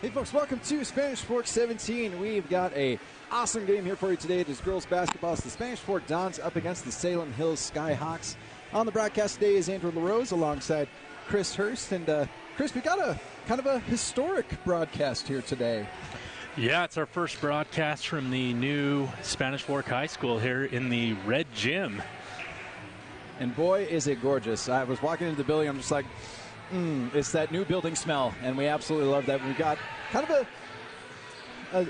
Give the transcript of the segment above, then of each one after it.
Hey folks, welcome to Spanish Fork 17. We've got a awesome game here for you today. It is girls basketball. It's the Spanish Fork Dons up against the Salem Hills Skyhawks. On the broadcast today is Andrew LaRose alongside Chris Hurst. And Chris, we got a kind of a historic broadcast here today. Yeah, it's our first broadcast from the new Spanish Fork High School here in the Red Gym. And boy, is it gorgeous. I was walking into the building, I'm just like, it's that new building smell, and we absolutely love that. We've got kind of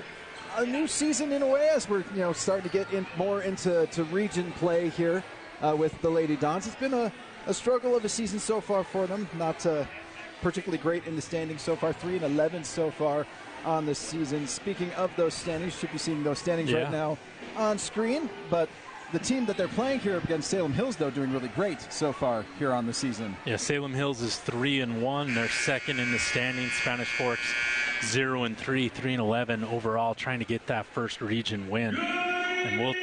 a new season in a way as we're starting to get more into region play here with the Lady Dons. It's been a struggle of a season so far for them, not particularly great in the standings so far. 3-11 so far on the season. Speaking of those standings, you should be seeing those standings right now on screen, but the team that they're playing here against Salem Hills, though, doing really great so far here on the season. Yeah, Salem Hills is 3-1. They're second in the standings. Spanish Fork's 0-3, 3-11 overall, trying to get that first region win. And we'll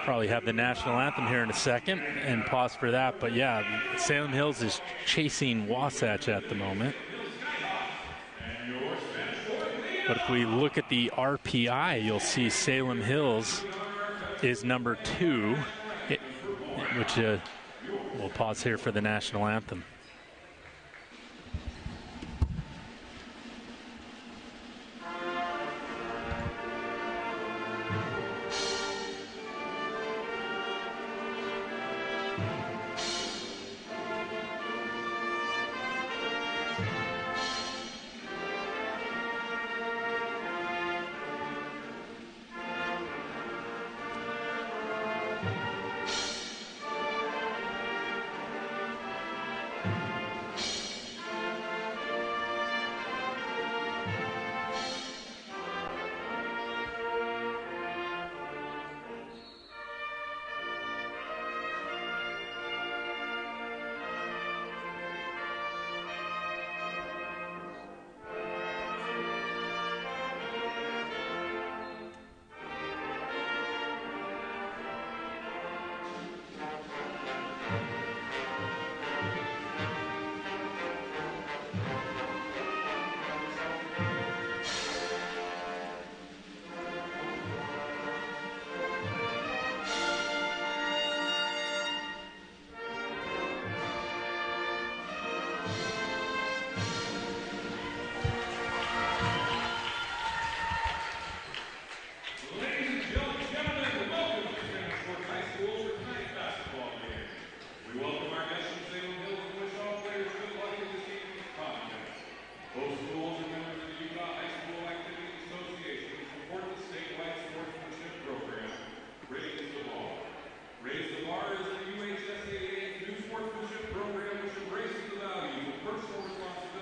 probably have the national anthem here in a second and pause for that. But yeah, Salem Hills is chasing Wasatch at the moment. But if we look at the RPI, you'll see Salem Hills is number 2, which we'll pause here for the national anthem.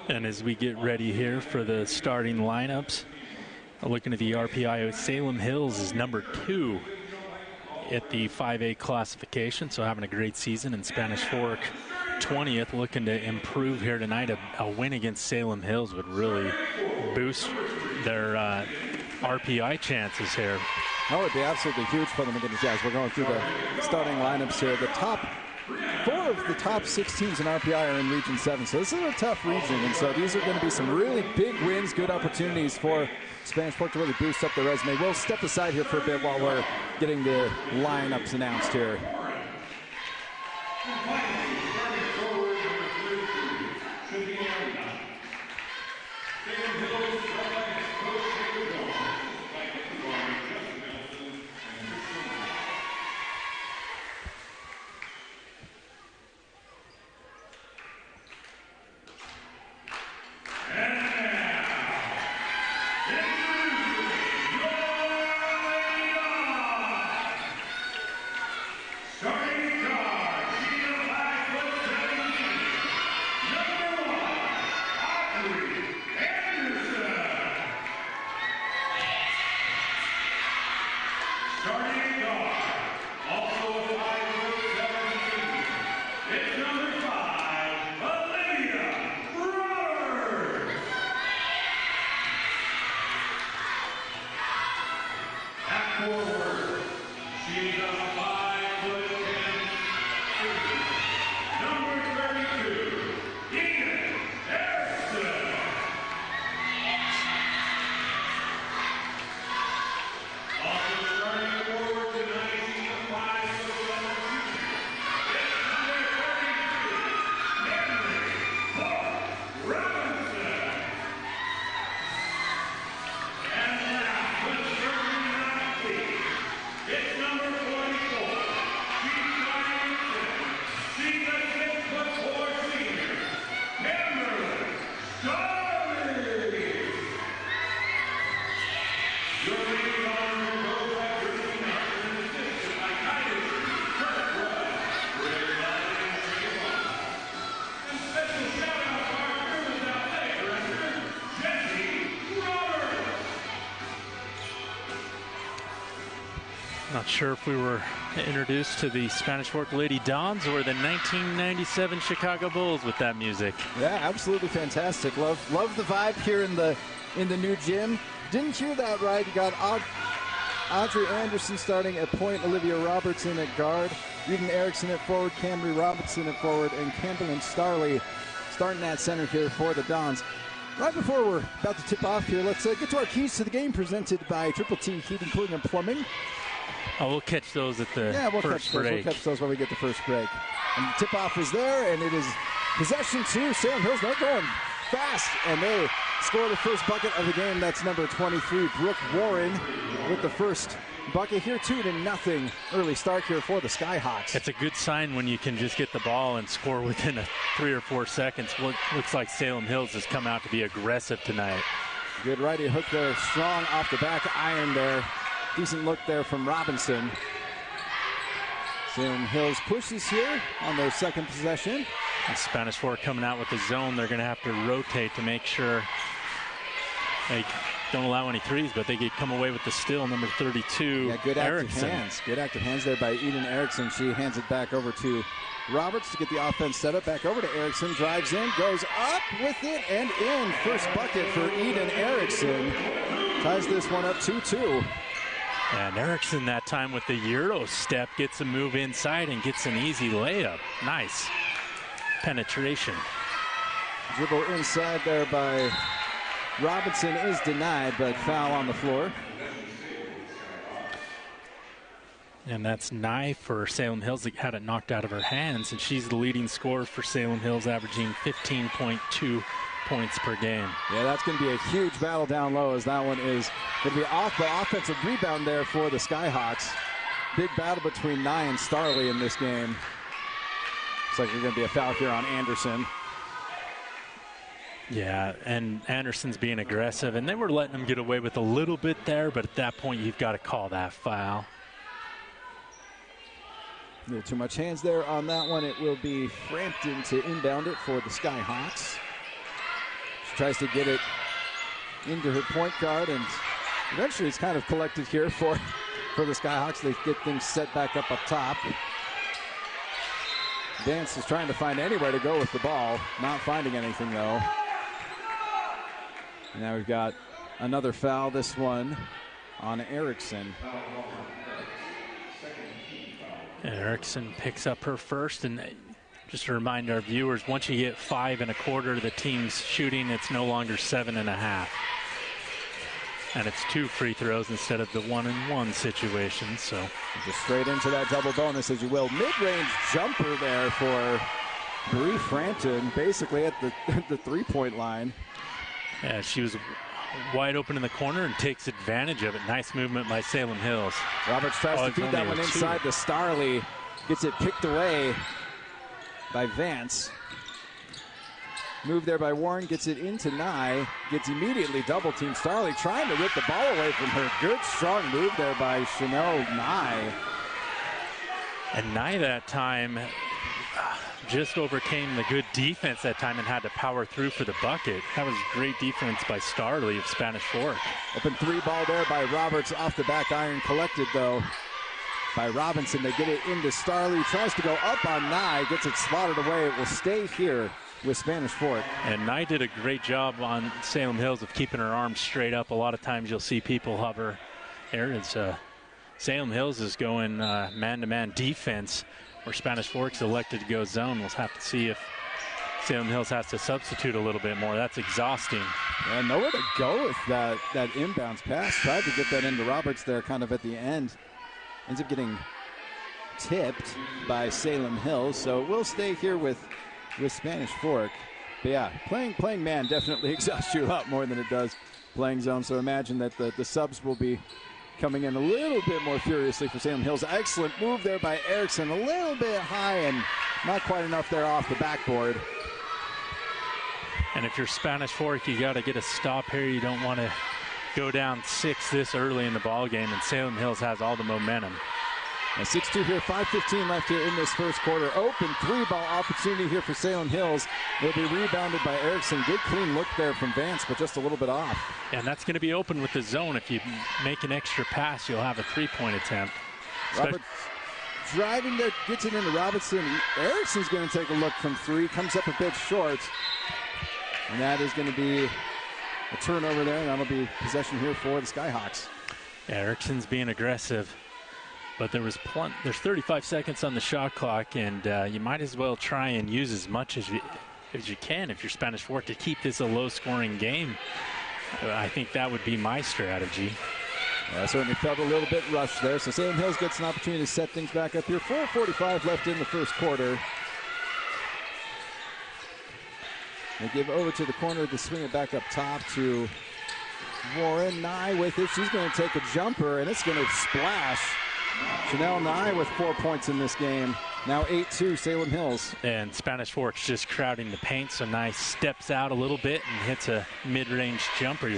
And as we get ready here for the starting lineups, looking at the RPI, Salem Hills is number 2 at the 5A classification, so having a great season. In Spanish Fork, 20th, looking to improve here tonight. A win against Salem Hills would really boost their RPI chances here. That would be absolutely huge for them against the Jags. We're going through the starting lineups here. The top 4 of the top 6 teams in RPI are in Region 7, so this is a tough region, and so these are going to be some really big wins, good opportunities for Spanish Fork to really boost up their resume. We'll step aside here for a bit while we're getting the lineups announced here. Not sure if we were introduced to the Spanish Fork Lady Dons or the 1997 Chicago Bulls with that music. Yeah, absolutely fantastic. Love the vibe here in the new gym. Didn't hear that right. You got Audrey Anderson starting at point, Olivia Robertson at guard, Eden Erickson at forward, Camry Robinson at forward, and Campbell and Starley starting at center here for the Dons. Right before we're about to tip off here, let's get to our keys to the game presented by Triple T Heating, Cooling, and Plumbing. Oh, we'll catch those at the first break. We'll catch those when we get the first break. And the tip-off is there, and it is possession to Salem Hills. They're going fast, and they score the first bucket of the game. That's number 23, Brooke Warren, with the first bucket here. 2-0 early start here for the Skyhawks. It's a good sign when you can just get the ball and score within 3 or 4 seconds. Looks like Salem Hills has come out to be aggressive tonight. Good righty hook there, strong off the back iron there. Decent look there from Robinson. Salem Hills pushes here on their second possession. And Spanish Fork coming out with the zone. They're going to have to rotate to make sure they don't allow any threes, but they could come away with the steal. Number 32, yeah, good Erickson. Active hands. Good active hands there by Eden Erickson. She hands it back over to Roberts to get the offense set up. Back over to Erickson. Drives in, goes up with it, and in. First bucket for Eden Erickson. Ties this one up 2-2. And Erickson that time with the Euro step gets a move inside and gets an easy layup. Nice penetration. Dribble inside there by Robinson is denied, but foul on the floor. And that's Nye for Salem Hills that had it knocked out of her hands, and she's the leading scorer for Salem Hills, averaging 15.2 points per game. Yeah, that's going to be a huge battle down low, as that one is going to be off the offensive rebound there for the Skyhawks. Big battle between Nye and Starley in this game. Looks like there's going to be a foul here on Anderson. Yeah, and Anderson's being aggressive, and they were letting him get away with a little bit there, but at that point you've got to call that foul. A little too much hands there on that one. It will be Frampton to inbound it for the Skyhawks. She tries to get it into her point guard, and eventually it's kind of collected here for the Skyhawks. They get things set back up top. Vance is trying to find anywhere to go with the ball. Not finding anything, though. And now we've got another foul, this one on Erickson. Erickson picks up her first, and just to remind our viewers, once you get 5 1/4, the team's shooting, it's no longer 7 1/2. And it's 2 free throws instead of the 1-and-1 situation. So just straight into that double bonus, as you will. Mid-range jumper there for Bree Frampton, basically at the three-point line. Yeah, she was wide open in the corner and takes advantage of it. Nice movement by Salem Hills. Roberts tries to feed that one inside to Starley. Gets it picked away by Vance. Move there by Warren, gets it into Nye, gets immediately double teamed. Starley trying to rip the ball away from her. Good, strong move there by Chanel Nye. And Nye that time just overcame the good defense that time and had to power through for the bucket. That was great defense by Starley of Spanish Fork. Open 3 ball there by Roberts, off the back iron, collected though by Robinson. They get it into Starley, tries to go up on Nye, gets it slotted away. It will stay here with Spanish Fork. And Nye did a great job on Salem Hills of keeping her arms straight up. A lot of times you'll see people hover there. It's Salem Hills is going man-to-man defense, where Spanish Fork's elected to go zone. We'll have to see if Salem Hills has to substitute a little bit more. That's exhausting. And nowhere to go with that inbounds pass. Tried to get that into Roberts there kind of at the end. Ends up getting tipped by Salem Hills. So we'll stay here with Spanish Fork. But yeah, playing man definitely exhausts you a lot more than it does playing zone. So imagine that the subs will be coming in a little bit more furiously for Salem Hills. Excellent move there by Erickson. A little bit high and not quite enough there off the backboard. And if you're Spanish Fork, you got to get a stop here. You don't want to go down 6 this early in the ball game, and Salem Hills has all the momentum. 6-2 here, 5:15 left here in this first quarter. Open 3-ball opportunity here for Salem Hills. It'll be rebounded by Erickson. Good clean look there from Vance, but just a little bit off. And that's going to be open with the zone. If you make an extra pass, you'll have a 3-point attempt. Roberts driving there, gets it into Robinson. Erickson's going to take a look from three, comes up a bit short. And that is going to be a turnover there, and that'll be possession here for the Skyhawks. Yeah, Erickson's being aggressive, but there's 35 seconds on the shot clock, and you might as well try and use as much as you can if you're Spanish Fork to keep this a low-scoring game. I think that would be my strategy. Yeah, certainly felt a little bit rushed there. So Salem Hills gets an opportunity to set things back up here. 4:45 left in the first quarter. They give over to the corner to swing it back up top to Warren. Nye with it. She's going to take a jumper, and it's going to splash. Chanel Nye with 4 points in this game. Now 8-2 Salem Hills. And Spanish Fork's just crowding the paint, so Nye steps out a little bit and hits a mid-range jumper.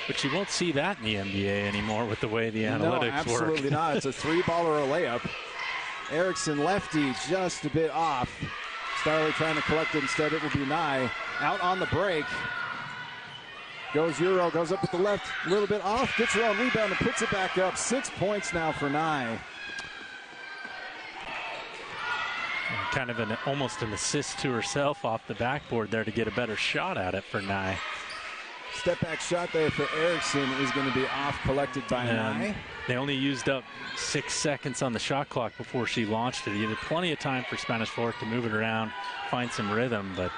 But you won't see that in the NBA anymore with the way the analytics work. No, absolutely not. It's a three-ball or a layup. Erickson lefty just a bit off. Starley trying to collect it instead. It will be Nye out on the break. Goes Euro, goes up with the left, a little bit off, gets her own rebound and puts it back up. 6 points now for Nye. Kind of almost an assist to herself off the backboard there to get a better shot at it for Nye. Step back shot there for Erickson is going to be off, collected by Nye. They only used up 6 seconds on the shot clock before she launched it. You had plenty of time for Spanish Fork to move it around, find some rhythm, but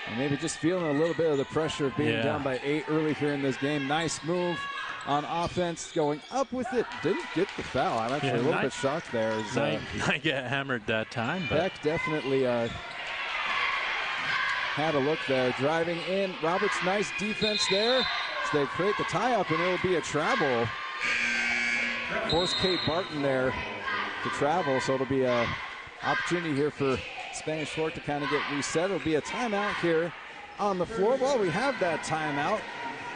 and maybe just feeling a little bit of the pressure of being down by 8 early here in this game. Nice move on offense, going up with it. Didn't get the foul. I'm actually a little bit shocked there. I get hammered that time. But Beck definitely had a look there. Driving in. Roberts, nice defense there. So they create the tie-up, and it'll be a travel. Force Kate Barton there to travel, so it'll be a opportunity here for Spanish Fork to kind of get reset. It'll be a timeout here on the floor. While we have that timeout,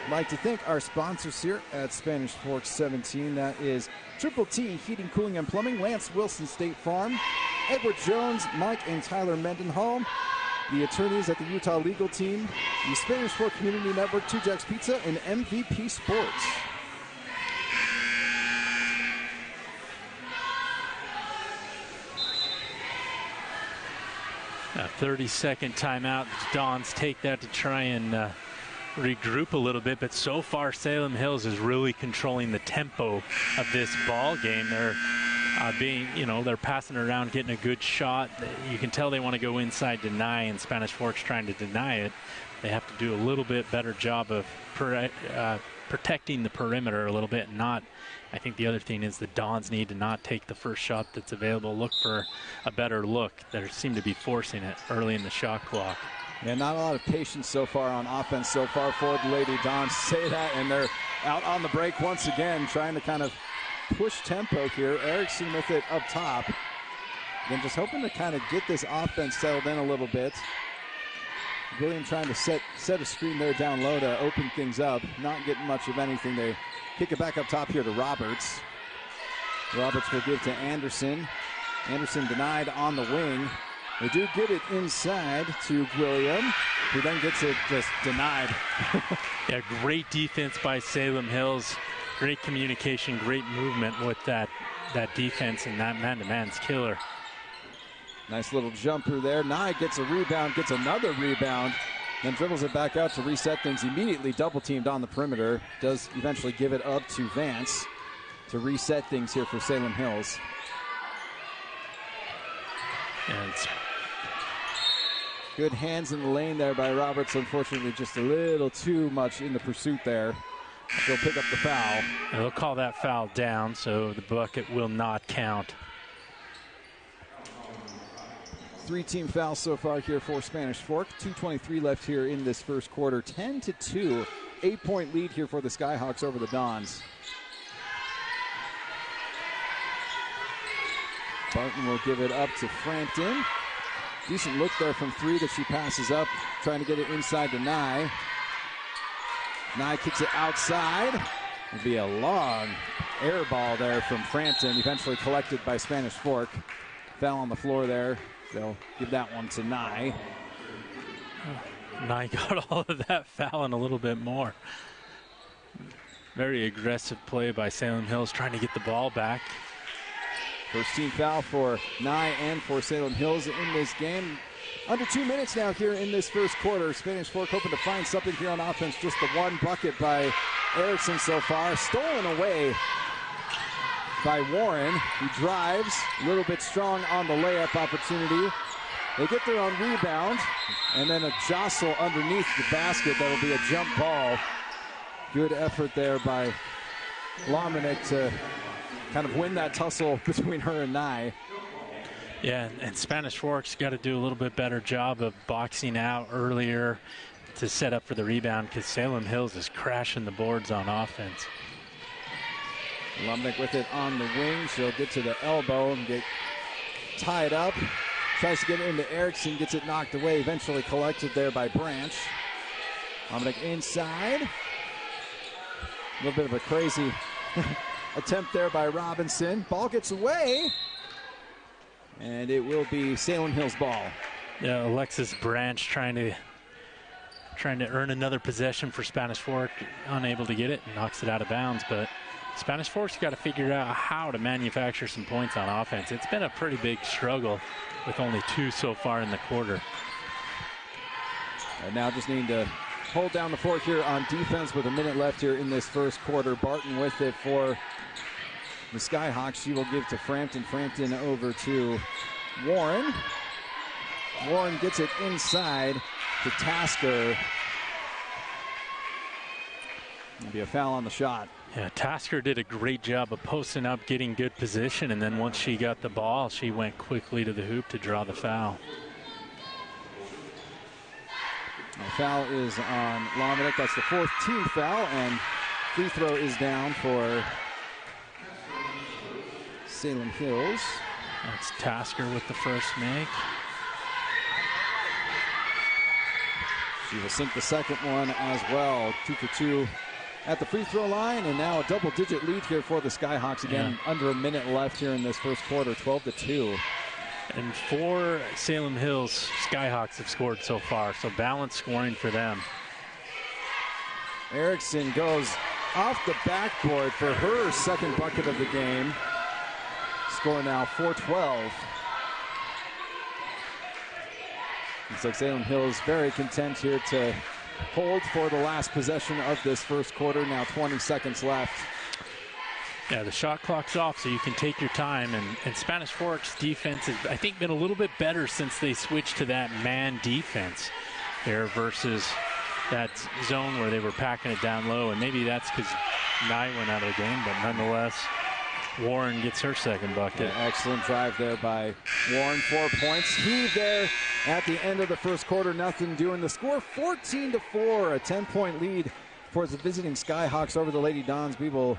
I'd like to thank our sponsors here at Spanish Fork 17. That is Triple T Heating, Cooling, and Plumbing, Lance Wilson State Farm, Edward Jones, Mike and Tyler Mendenhall, the attorneys at the Utah Legal Team, the Spanish Fork Community Network, Two Jacks Pizza, and MVP Sports. 30-second timeout. Dons take that to try and regroup a little bit, but so far Salem Hills is really controlling the tempo of this ball game. They're they're passing around, getting a good shot. You can tell they want to go inside, deny, and Spanish Fork's trying to deny it. They have to do a little bit better job of protecting the perimeter a little bit. I think the other thing is the Dons need to not take the first shot that's available. Look for a better look. They seem to be forcing it early in the shot clock. Yeah, not a lot of patience so far on offense so far for the Lady Dons. Say that, and they're out on the break once again, trying to kind of push tempo here. Erickson with it up top. Then just hoping to kind of get this offense settled in a little bit. William trying to set a screen there down low to open things up. Not getting much of anything. They kick it back up top here to Roberts. Roberts will give to Anderson. Anderson denied on the wing. They do get it inside to William, who then gets it just denied. Yeah, great defense by Salem Hills. Great communication, great movement with that defense, and that man-to-man's killer. Nice little jumper there. Nye gets a rebound, gets another rebound, then dribbles it back out to reset things. Immediately double-teamed on the perimeter. Does eventually give it up to Vance to reset things here for Salem Hills. And good hands in the lane there by Roberts. Unfortunately, just a little too much in the pursuit there. They'll pick up the foul. And they'll call that foul down, so the bucket will not count. 3-team fouls so far here for Spanish Fork. 2:23 left here in this first quarter. 10-2. 8-point lead here for the Skyhawks over the Dons. Barton will give it up to Frampton. Decent look there from three that she passes up, trying to get it inside to Nye. Nye kicks it outside. It'll be a long air ball there from Frampton, eventually collected by Spanish Fork. Foul on the floor there. They'll give that one to Nye. Nye got all of that foul and a little bit more. Very aggressive play by Salem Hills, trying to get the ball back. First team foul for Nye and for Salem Hills in this game. Under 2 minutes now here in this first quarter. Spanish Fork hoping to find something here on offense. Just the one bucket by Erickson so far. Stolen away by Warren. He drives, a little bit strong on the layup opportunity. They get their own rebound, and then a jostle underneath the basket. That'll be a jump ball. Good effort there by Lomenick to kind of win that tussle between her and Nye. Yeah, and Spanish Fork's got to do a little bit better job of boxing out earlier to set up for the rebound, because Salem Hills is crashing the boards on offense. Lomenick with it on the wing. She'll get to the elbow and get tied up. Tries to get it into Erickson, gets it knocked away, eventually collected there by Branch. Lomenick inside. A little bit of a crazy attempt there by Robinson. Ball gets away, and it will be Salem Hills ball. Yeah, Alexis Branch trying to earn another possession for Spanish Fork, unable to get it, knocks it out of bounds, but Spanish Fork's got to figure out how to manufacture some points on offense. It's been a pretty big struggle with only 2 so far in the quarter. And now just need to hold down the fort here on defense with a minute left here in this first quarter. Barton with it for the Skyhawks. She will give to Frampton. Frampton over to Warren. Warren gets it inside to Tasker. It'll be a foul on the shot. Yeah, Tasker did a great job of posting up, getting good position, and then once she got the ball, she went quickly to the hoop to draw the foul. The foul is on Lomenick. That's the 4th team foul, and free throw is down for Salem Hills. That's Tasker with the first make. She will sink the second one as well. 2 for 2 at the free throw line, and now a double-digit lead here for the Skyhawks. Again, under a minute left here in this first quarter, 12-2. And 4 Salem Hills Skyhawks have scored so far, so balanced scoring for them. Erickson goes off the backboard for her second bucket of the game. Score now 4-12. Looks like Salem Hills very content here to hold for the last possession of this first quarter. Now 20 seconds left. Yeah, the shot clock's off, so you can take your time. And Spanish Fork's defense has, I think, been a little bit better since they switched to that man defense there versus that zone where they were packing it down low. And maybe that's because Nye went out of the game, but nonetheless, Warren gets her second bucket. Yeah, excellent drive there by Warren. 4 points. Heave there at the end of the first quarter. Nothing doing. The score 14-4, a 10-point lead for the visiting Skyhawks over the Lady Dons. We will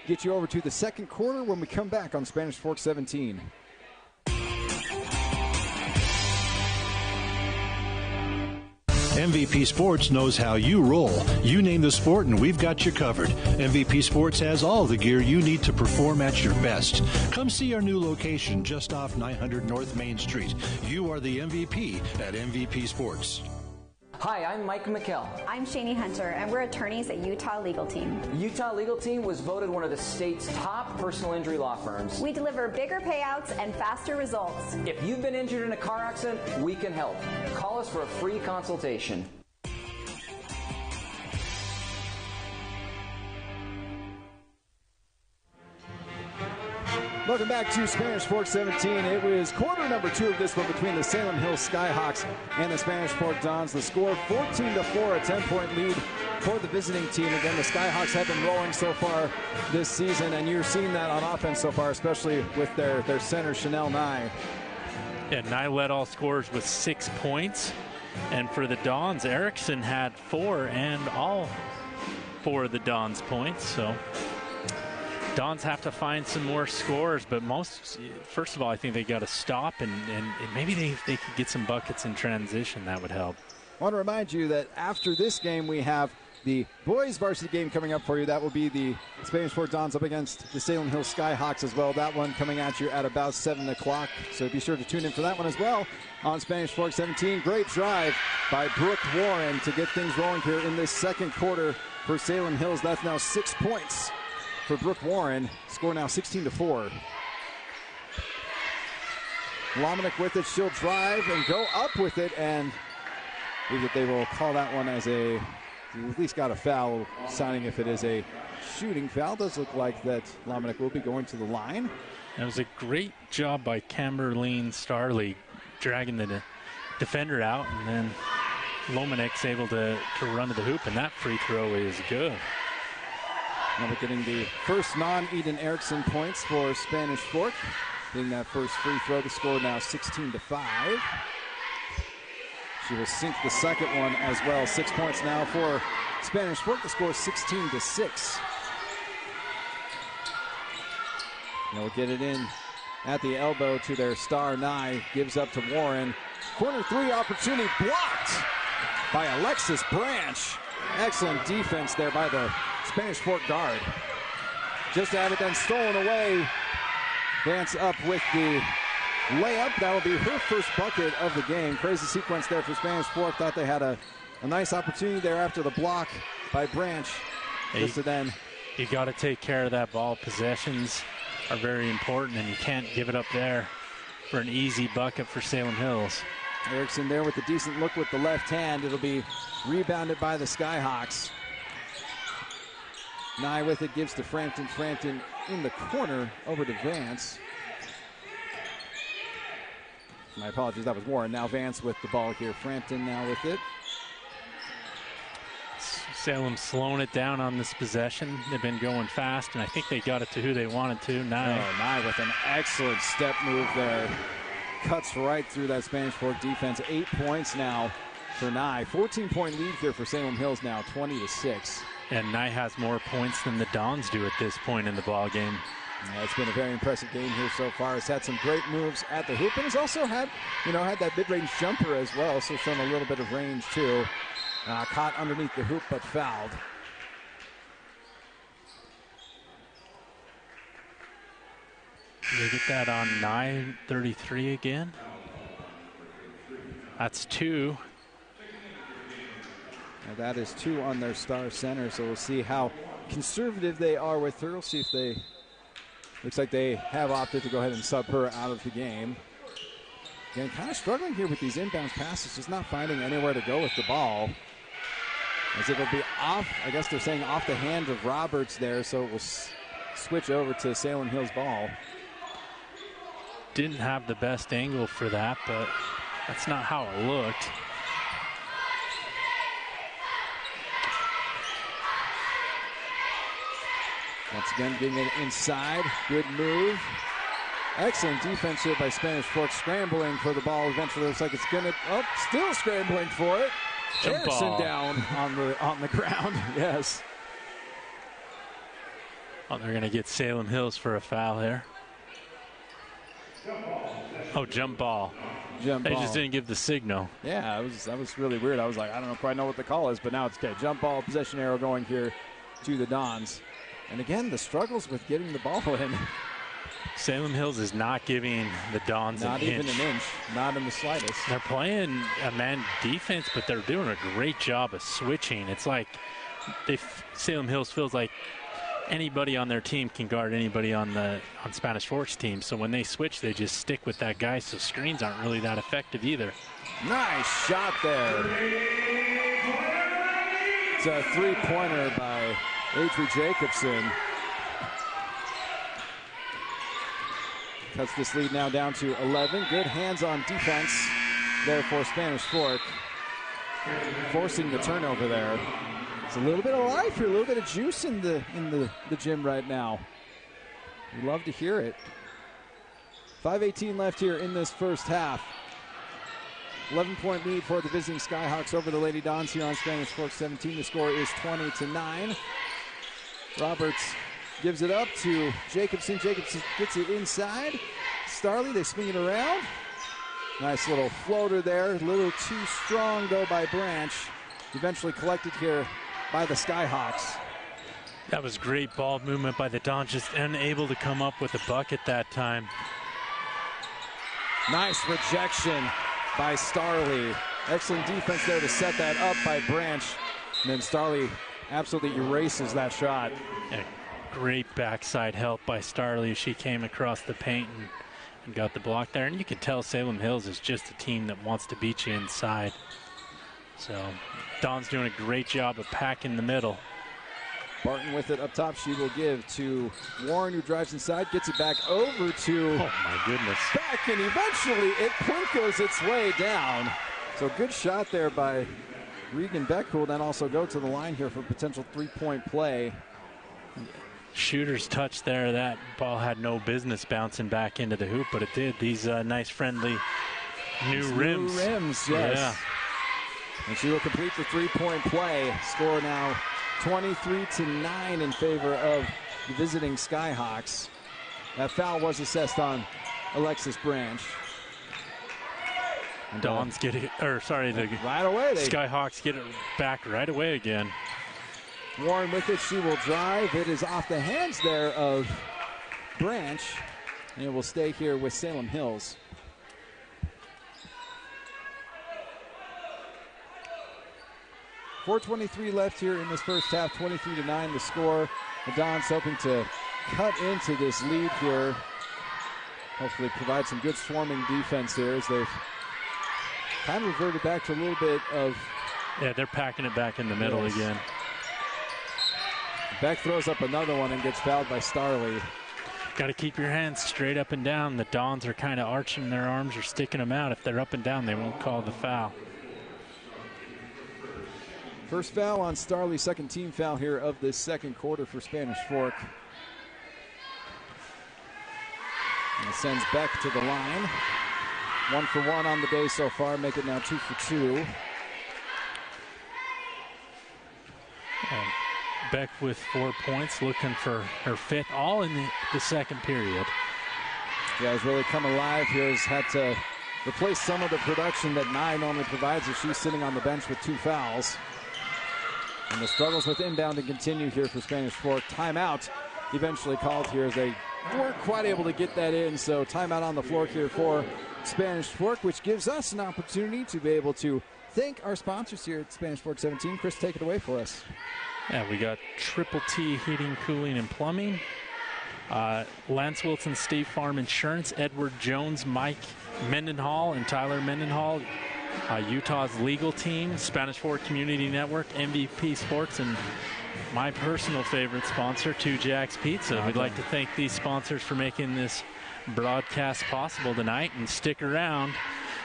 get you over to the second quarter when we come back on Spanish Fork 17. MVP Sports knows how you roll. You name the sport and we've got you covered. MVP Sports has all the gear you need to perform at your best. Come see our new location just off 900 North Main Street. You are the MVP at MVP Sports. Hi, I'm Mike McKell. I'm Shani Hunter, and we're attorneys at Utah Legal Team. Utah Legal Team was voted one of the state's top personal injury law firms. We deliver bigger payouts and faster results. If you've been injured in a car accident, we can help. Call us for a free consultation. Welcome back to Spanish Fork 17. It was quarter number 2 of this one between the Salem Hills Skyhawks and the Spanish Fork Dons. The score 14-4, a 10-point lead for the visiting team. Again, the Skyhawks have been rolling so far this season, and you're seeing that on offense so far, especially with their center, Chanel Nye. Yeah, Nye led all scorers with 6 points. And for the Dons, Erickson had 4, and all 4 of the Dons' points. So Dons have to find some more scores, but first of all, I think they got to stop, and maybe they could get some buckets in transition. That would help. I want to remind you that after this game, we have the boys varsity game coming up for you. That will be the Spanish Fork Dons up against the Salem Hills Skyhawks as well. That one coming at you at about 7 o'clock. So be sure to tune in for that one as well on Spanish Fork 17. Great drive by Brooke Warren to get things rolling here in this second quarter for Salem Hills. That's now 6 points for Brooke Warren. Score now 16-4. Lomenick with it. She'll drive and go up with it, and I believe that they will call that one as at least got a foul, signing if it is a shooting foul. Does look like that Lomenick will be going to the line. It was a great job by Camberleen Starley dragging the defender out, and then Lomenick's able to run to the hoop, and that free throw is good. Now we're getting the first non-Eden Erickson points for Spanish Fork. Getting that first free throw. The score now 16-5. She will sink the second one as well. 6 points now for Spanish Fork. The score 16-6. Now we'll get it in at the elbow to their star Nye. Gives up to Warren. Corner three opportunity blocked by Alexis Branch. Excellent defense there by the Spanish Fork guard. Just had it then stolen away. Vance up with the layup. That'll be her first bucket of the game. Crazy sequence there for Spanish Fork. Thought they had a nice opportunity there after the block by Branch. Just to then. You got to take care of that ball. Possessions are very important, and you can't give it up there for an easy bucket for Salem Hills. Erickson there with a decent look with the left hand. It'll be rebounded by the Skyhawks. Nye with it, gives to Frampton. Frampton in the corner over to Vance. My apologies, that was Warren. Now Vance with the ball here. Frampton now with it. Salem slowing it down on this possession. They've been going fast, and I think they got it to who they wanted to. Nye with an excellent step move there. Cuts right through that Spanish Fork defense. 8 points now for Nye. 14-point lead here for Salem Hills now, 20-6. And Nye has more points than the Dons do at this point in the ball game. Yeah, it's been a very impressive game here so far. It's had some great moves at the hoop, and has also had that mid-range jumper as well, so shown a little bit of range too. Caught underneath the hoop, but fouled. They get that on 9:33 again. That's 2. Now that is 2 on their star center, so we'll see how conservative they are with her. We'll see if they, looks like they have opted to go ahead and sub her out of the game. Again, kind of struggling here with these inbounds passes, just not finding anywhere to go with the ball. As it'll be off, I guess they're saying off the hand of Roberts there, so it will switch over to Salem Hills ball. Didn't have the best angle for that, but that's not how it looked. Once again, getting it inside. Good move. Excellent defense here by Spanish Fork, scrambling for the ball. Eventually looks like it's gonna, still scrambling for it. Jump Erickson ball. down on the ground. Yes. Oh, they're gonna get Salem Hills for a foul here. Oh, jump ball. They just didn't give the signal. Yeah, that was really weird. I was like, I don't quite know what the call is, but now it's okay. Jump ball, possession arrow going here to the Dons. And again, the struggles with getting the ball in. Salem Hills is not giving the Dons not an inch. Not even an inch. Not in the slightest. They're playing a man defense, but they're doing a great job of switching. It's like Salem Hills feels like anybody on their team can guard anybody on Spanish Fork's team. So when they switch, they just stick with that guy. So screens aren't really that effective either. Nice shot there. It's a three-pointer by Adri Jacobson. Cuts this lead now down to 11. Good hands-on defense there for Spanish Fork. Forcing the turnover there. It's a little bit of life here, a little bit of juice in the gym right now. We love to hear it. 5:18 left here in this first half. 11-point lead for the visiting Skyhawks over the Lady Dons here on Spanish Fork 17. The score is 20-9. Roberts gives it up to Jacobson. Jacobson gets it inside. Starley, they swing it around. Nice little floater there. A little too strong, though, by Branch. Eventually collected here by the Skyhawks. That was great ball movement by the Dons, just unable to come up with a bucket that time. Nice rejection by Starley. Excellent defense there to set that up by Branch. And then Starley absolutely erases that shot. Yeah, great backside help by Starley. She came across the paint got the block there. And you can tell Salem Hills is just a team that wants to beat you inside. So Dawn's doing a great job of packing the middle. Barton with it up top. She will give to Warren, who drives inside, gets it back over to Oh, my goodness. Beck, and eventually it plinkos its way down. So good shot there by Regan Beck, who will then also go to the line here for potential three-point play. Shooter's touch there. That ball had no business bouncing back into the hoop, but it did. These nice, friendly new rims. New rims, yes. Yeah. And she will complete the three-point play. Score now 23-9 in favor of the visiting Skyhawks. That foul was assessed on Alexis Branch. And Dawn's getting it, or sorry, the right away. Skyhawks get it back right away again. Warren with it. She will drive. It is off the hands there of Branch. And it will stay here with Salem Hills. .423 left here in this first half. 23-9 the score. The Dons hoping to cut into this lead here. Hopefully provide some good swarming defense here as they've kind of reverted back to a little bit of... Yeah, they're packing it back in the middle again. Beck throws up another one and gets fouled by Starley. Got to keep your hands straight up and down. The Dons are kind of arching their arms or sticking them out. If they're up and down, they won't call the foul. First foul on Starley, second team foul here of this second quarter for Spanish Fork. And it sends Beck to the line. 1 for 1 on the day so far, make it now 2 for 2. And Beck with 4 points, looking for her fifth, all in the second period. Yeah, has really come alive here. Has had to replace some of the production that Nye normally provides as she's sitting on the bench with 2 fouls. And the struggles with inbounding continue here for Spanish Fork. Timeout eventually called here as they weren't quite able to get that in. So timeout on the floor here for Spanish Fork, which gives us an opportunity to be able to thank our sponsors here at Spanish Fork 17. Chris, take it away for us. Yeah, we got Triple T Heating, Cooling, and Plumbing. Lance Wilson State Farm Insurance, Edward Jones, Mike Mendenhall, and Tyler Mendenhall. Utah's legal team, Spanish Fork Community Network, MVP Sports, and my personal favorite sponsor, Two Jacks Pizza. We'd like to thank these sponsors for making this broadcast possible tonight, and stick around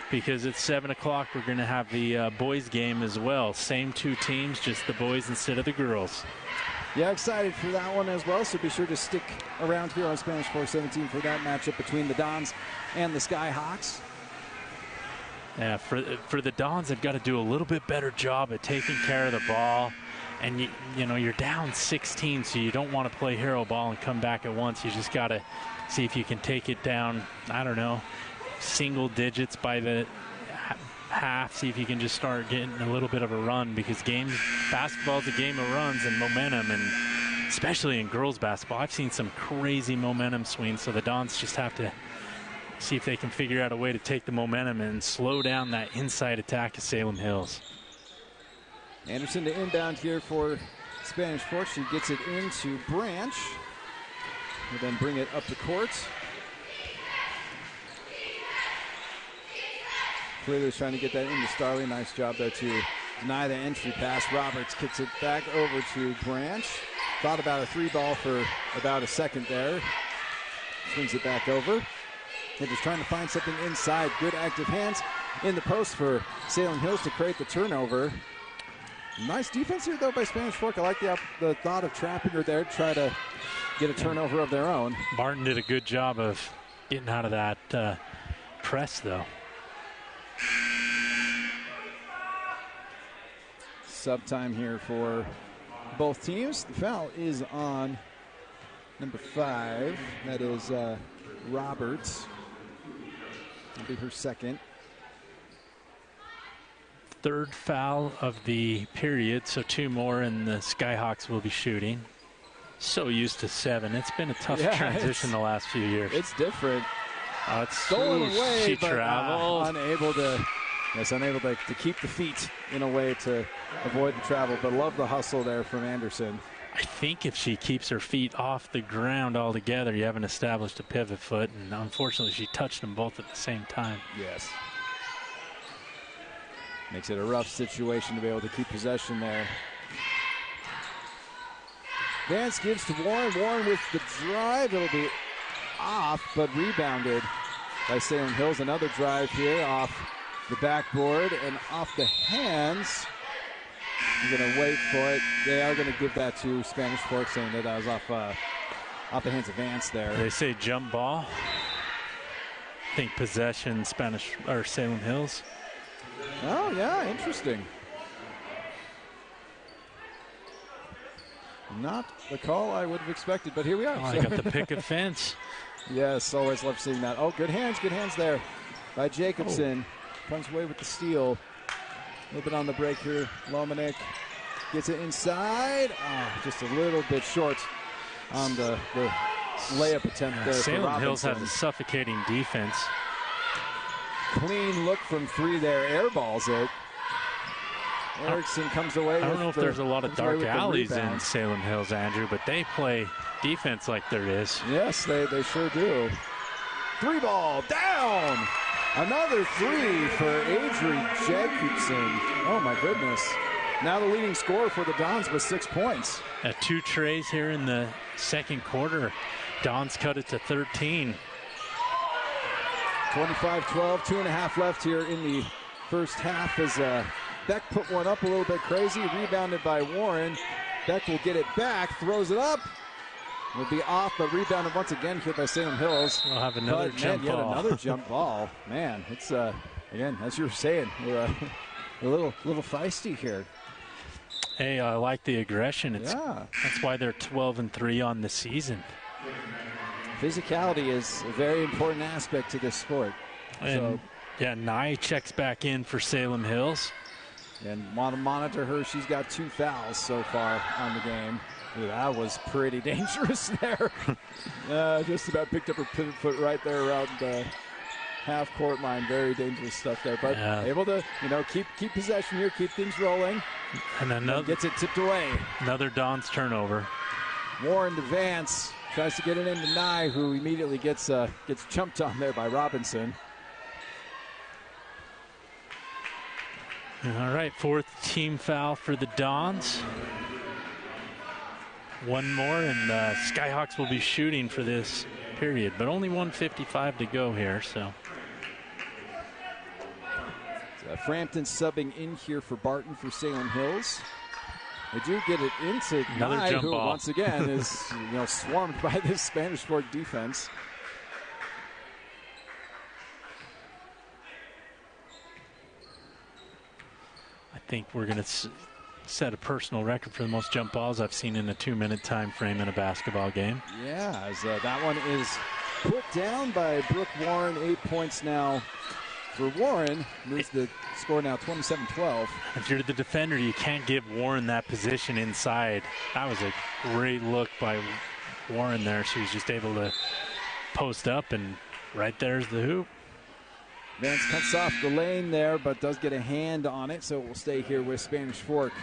because at 7 o'clock we're going to have the boys game as well. Same 2 teams, just the boys instead of the girls. Yeah, excited for that one as well, so be sure to stick around here on Spanish Fork 17 for that matchup between the Dons and the Skyhawks. Yeah, for the Dons, they've got to do a little bit better job at taking care of the ball. And, you know, you're down 16, so you don't want to play hero ball and come back at once. You just got to see if you can take it down, I don't know, single digits by the half. See if you can just start getting a little bit of a run, because basketball is a game of runs and momentum, and especially in girls basketball, I've seen some crazy momentum swings. So the Dons just have to see if they can figure out a way to take the momentum and slow down that inside attack of Salem Hills. Anderson to inbound here for Spanish Fork. She gets it into Branch. We'll then bring it up the court. Clearly is trying to get that into Starley. Nice job there to deny the entry pass. Roberts kicks it back over to Branch. Thought about a 3-ball for about a second there. Swings it back over. They're just trying to find something inside. Good active hands in the post for Salem Hills to create the turnover. Nice defense here, though, by Spanish Fork. I like the thought of trapping her there, try to get a turnover of their own. Barton did a good job of getting out of that press, though. Sub time here for both teams. The foul is on number 5. That is Roberts. That'll be her second. Third foul of the period, so 2 more, and the Skyhawks will be shooting. So used to 7. It's been a tough transition the last few years. It's different. It's stolen away, she but traveled. unable to keep the feet in a way to avoid the travel. But love the hustle there from Anderson. I think if she keeps her feet off the ground altogether, you haven't established a pivot foot, and unfortunately she touched them both at the same time. Yes. Makes it a rough situation to be able to keep possession there. Vance gives to Warren. Warren with the drive. It'll be off, but rebounded by Salem Hills. Another drive here off the backboard and off the hands. I'm going to wait for it. They are going to give that to Spanish Fork, saying that was off the hands of Vance there. They say jump ball. I think possession, Spanish or Salem Hills. Oh, yeah, interesting. Not the call I would have expected, but here we are. Oh, I got the picket fence. Yes, always love seeing that. Oh, good hands there by Jacobson. Comes away with the steal. A little bit on the break here. Lomanick gets it inside. Just a little bit short on the layup attempt there. Salem Hills has a suffocating defense. Clean look from three there. Airballs it. Erickson comes away. I don't know if there's a lot of dark alleys in Salem Hills, Andrew, but they play defense like there is. Yes, they sure do. Three ball down. Another three for Adri Jacobson. Oh, my goodness. Now the leading scorer for the Dons with 6 points. At 2 trays here in the second quarter. Dons cut it to 13. 25-12, 2.5 left here in the first half as Beck put one up a little bit crazy, rebounded by Warren. Beck will get it back, throws it up. Will be off, but rebounded once again here by Salem Hills. We'll have another jump ball. Yet another jump ball. Man, it's, again, as you were saying, we're a little feisty here. Hey, I like the aggression. That's why they're 12-3 on the season. Physicality is a very important aspect to this sport. And, Nye checks back in for Salem Hills. And want to monitor her. She's got 2 fouls so far on the game. Ooh, that was pretty dangerous there. Just about picked up her pivot foot right there around the half-court line. Very dangerous stuff there. But able to, keep possession here, keep things rolling. And another gets it tipped away. Another Dons turnover. Warren to Vance. Tries to get it into Nye, who immediately gets jumped on there by Robinson. All right, 4th team foul for the Dons. One more, and Skyhawks will be shooting for this period, but only 1:55 to go here, so. Frampton subbing in here for Barton for Salem Hills. They do get it into Nye, who ball. Once again is swarmed by this Spanish Fork defense. I think we're going to set a personal record for the most jump balls I've seen in a 2-minute time frame in a basketball game. Yeah, as that one is put down by Brooke Warren. 8 points now for Warren. Moves the score now 27-12. If you're the defender, you can't give Warren that position inside. That was a great look by Warren there. She was just able to post up, and right there's the hoop. Vance cuts off the lane there, but does get a hand on it, so it will stay here with Spanish Fork.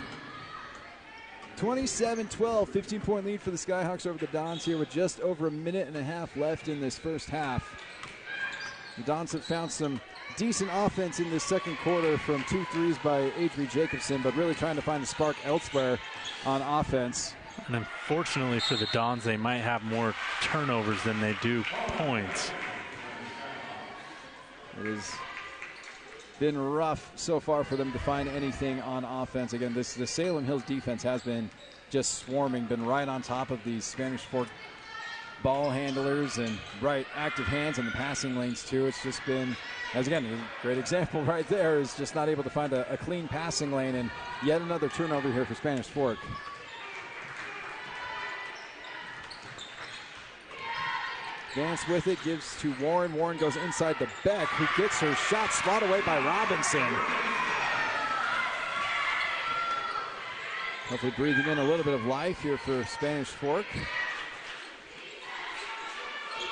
27-12, 15-point lead for the Skyhawks over the Dons here with just over a minute and a half left in this first half. The Dons have found some decent offense in this second quarter from 2 threes by Adri Jacobson, but really trying to find a spark elsewhere on offense. And unfortunately for the Dons, they might have more turnovers than they do points. It has been rough so far for them to find anything on offense. Again, the Salem Hills defense has been just swarming, been right on top of these Spanish Fork ball handlers and active hands in the passing lanes too. It's just been, as again, a great example right there, is just not able to find a clean passing lane, and yet another turnover here for Spanish Fork. Vance with it, gives to Warren. Warren goes inside to Beck, who gets her shot spot away by Robinson. Hopefully breathing in a little bit of life here for Spanish Fork.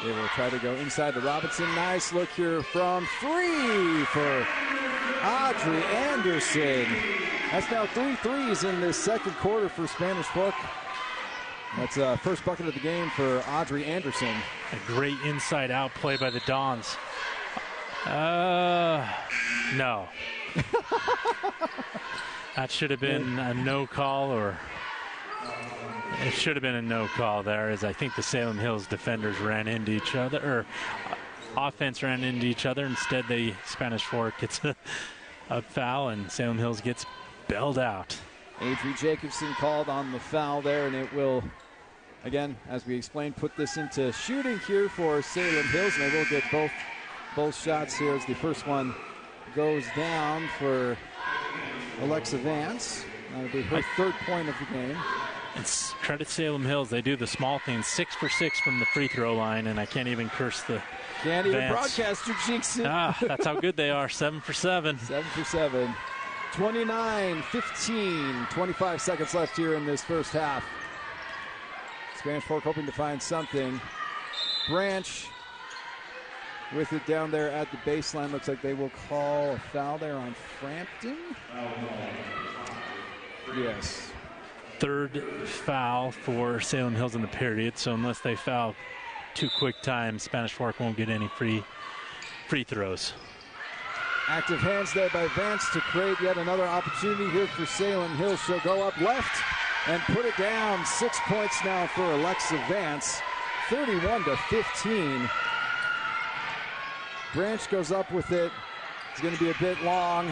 They will try to go inside to Robinson. Nice look here from 3 for Audrey Anderson. That's now 3 threes in this second quarter for Spanish Fork. That's first bucket of the game for Audrey Anderson. A great inside-out play by the Dons. No. That should have been a no call, or it should have been a no call there, as I think the Salem Hills defenders ran into each other, or offense ran into each other. Instead, the Spanish Fork gets a foul, and Salem Hills gets bailed out. Adri Jacobson called on the foul there, and it will, again, as we explained, put this into shooting here for Salem Hills, and they will get both shots here as the first one goes down for Alexa Vance. That'll be her third point of the game. It's credit Salem Hills. They do the small things, 6 for 6 from the free throw line, and I can't even curse the Can't even Vance. broadcast your cheeks. That's how good they are, 7 for 7. 7 for 7. 29-15, 25 seconds left here in this first half. Spanish Fork hoping to find something. Branch with it down there at the baseline. Looks like they will call a foul there on Frampton. Yes. Third foul for Salem Hills in the period, so unless they foul too quick time, Spanish Fork won't get any free throws. Active hands there by Vance to create yet another opportunity here for Salem Hills. She'll go up left and put it down. 6 points now for Alexa Vance, 31-15. Branch goes up with it. It's going to be a bit long.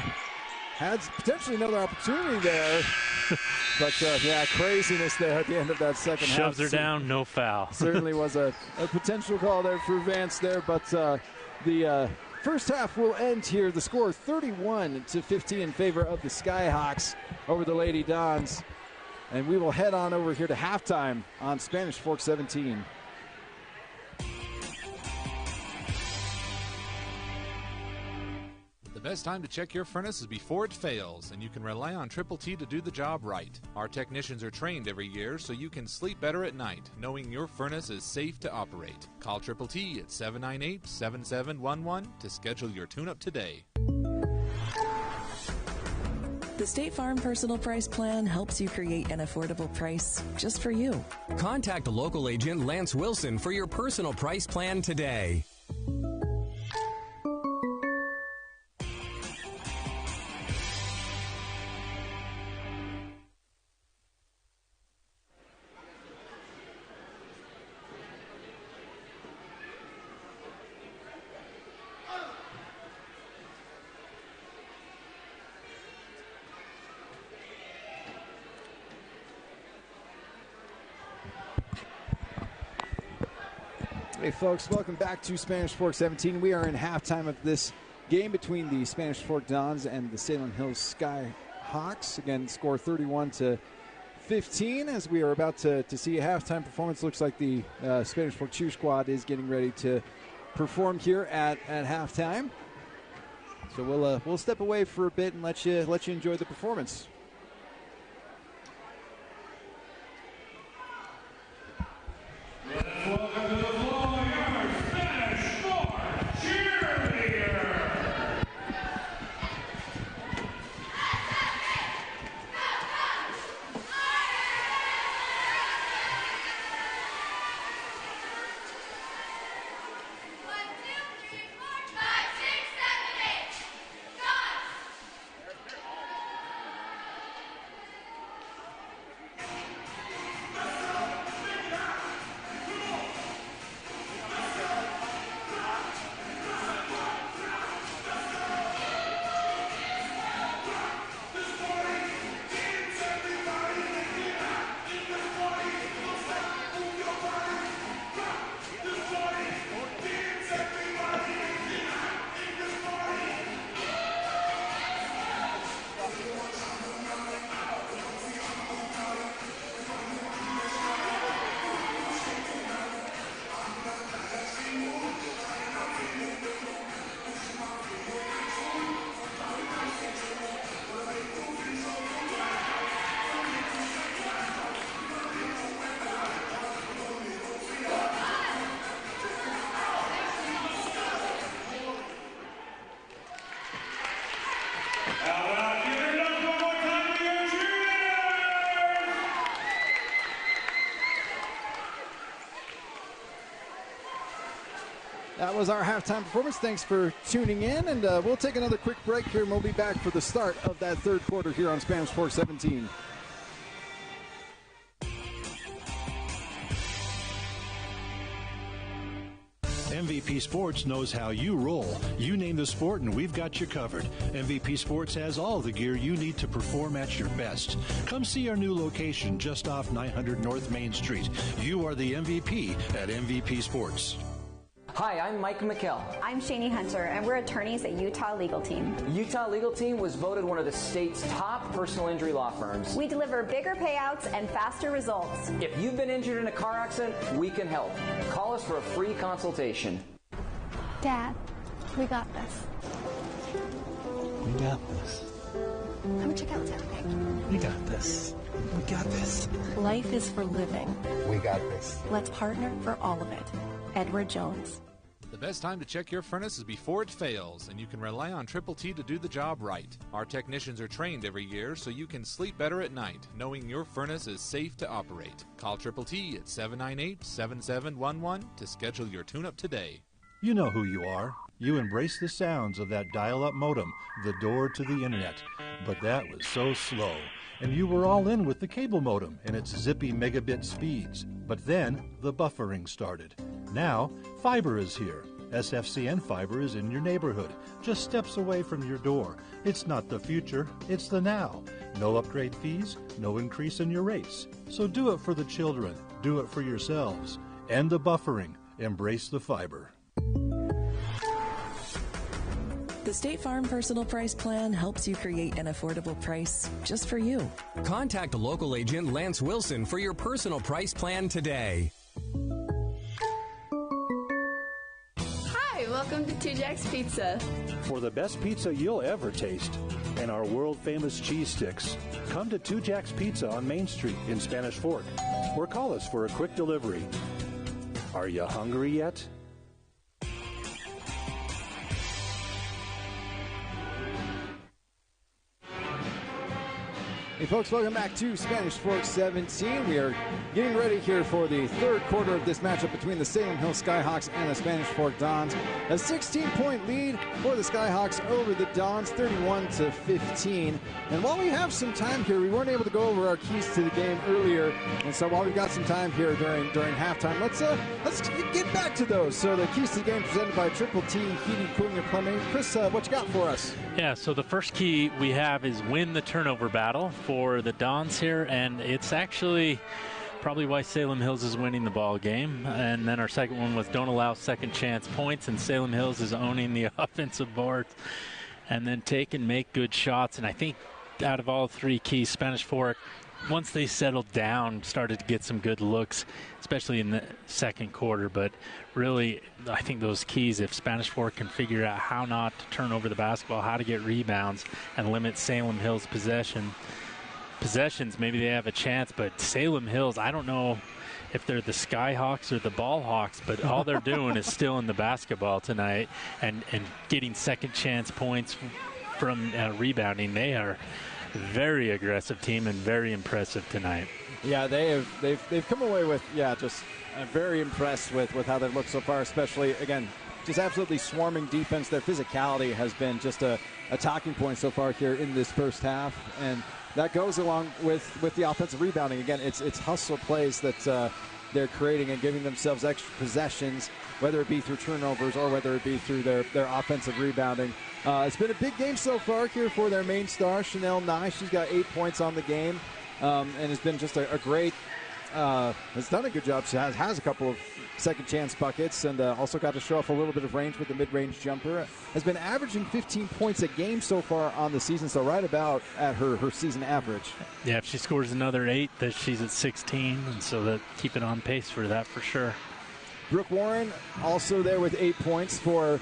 Has potentially another opportunity there. But, craziness there at the end of that second half. Shoves her down, no foul. Certainly was a potential call there for Vance there, but the first half will end here. The score 31-15 in favor of the Skyhawks over the Lady Dons. And we will head on over here to halftime on Spanish Fork 17. The best time to check your furnace is before it fails, and you can rely on Triple T to do the job right. Our technicians are trained every year so you can sleep better at night, knowing your furnace is safe to operate. Call Triple T at 798-7711 to schedule your tune-up today. The State Farm Personal Price Plan helps you create an affordable price just for you. Contact local agent Lance Wilson for your personal price plan today. Hey folks, welcome back to Spanish Fork 17. We are in halftime of this game between the Spanish Fork Dons and the Salem Hills Skyhawks. Again, score 31-15 as we are about to see a halftime performance. Looks like the Spanish Fork cheer squad is getting ready to perform here at halftime. So we'll step away for a bit and let you enjoy the performance. That was our halftime performance. Thanks for tuning in, and we'll take another quick break here, and we'll be back for the start of that third quarter here on Spanish Fork 17. MVP Sports knows how you roll. You name the sport and we've got you covered. MVP Sports has all the gear you need to perform at your best. Come see our new location just off 900 North Main Street. You are the MVP at MVP Sports. Hi, I'm Mike McKell. I'm Shani Hunter, and we're attorneys at Utah Legal Team. Utah Legal Team was voted one of the state's top personal injury law firms. We deliver bigger payouts and faster results. If you've been injured in a car accident, we can help. Call us for a free consultation. Dad, we got this. We got this. Come check out everything. We got this. We got this. Life is for living. We got this. Let's partner for all of it. Edward Jones. The best time to check your furnace is before it fails, and you can rely on Triple T to do the job right. Our technicians are trained every year so you can sleep better at night, knowing your furnace is safe to operate. Call Triple T at 798-7711 to schedule your tune-up today. You know who you are. You embrace the sounds of that dial-up modem, the door to the internet. But that was so slow. And you were all in with the cable modem and its zippy megabit speeds. But then the buffering started. Now, fiber is here. SFCN fiber is in your neighborhood, just steps away from your door. It's not the future, it's the now. No upgrade fees, no increase in your rates. So do it for the children, do it for yourselves. End the buffering, embrace the fiber. The State Farm Personal Price Plan helps you create an affordable price just for you. Contact local agent Lance Wilson for your personal price plan today. Hi, welcome to Two Jacks Pizza. For the best pizza you'll ever taste and our world-famous cheese sticks, come to Two Jacks Pizza on Main Street in Spanish Fork or call us for a quick delivery. Are you hungry yet? Hey folks, welcome back to Spanish Fork 17. We are getting ready here for the third quarter of this matchup between the Salem Hill Skyhawks and the Spanish Fork Dons. A 16-point lead for the Skyhawks over the Dons, 31-15. And while we have some time here, we weren't able to go over our keys to the game earlier. And so while we've got some time here during halftime, let's get back to those. So the keys to the game presented by Triple T Heating, Cooling, and Plumbing. Chris, what you got for us? Yeah, so the first key we have is win the turnover battle for the Dons here, and it's actually probably why Salem Hills is winning the ball game. And then our second one was don't allow second chance points, and Salem Hills is owning the offensive board. And then take and make good shots. And I think out of all three keys, Spanish Fork, once they settled down, started to get some good looks, especially in the second quarter. But really, I think those keys, if Spanish Fork can figure out how not to turn over the basketball, how to get rebounds, and limit Salem Hills' possessions, maybe they have a chance. But Salem Hills, I don't know if they're the Skyhawks or the Ballhawks, but all they're doing is still in the basketball tonight and getting second chance points from rebounding. They are a very aggressive team and very impressive tonight. Yeah, they've come away with, just very impressed with how they've looked so far, especially, again, just absolutely swarming defense. Their physicality has been just a talking point so far here in this first half, and that goes along with the offensive rebounding. Again, it's hustle plays that they're creating and giving themselves extra possessions, whether it be through turnovers or whether it be through their offensive rebounding. It's been a big game so far here for their main star, Chanel Nye. She's got 8 points on the game, and has been just a great, has done a good job. She has a couple of second chance buckets, and also got to show off a little bit of range with the mid-range jumper. Has been averaging 15 points a game so far on the season, so right about at her season average. Yeah, if she scores another 8, that she's at 16, and so that keep it on pace for that for sure. Brooke Warren also there with 8 points for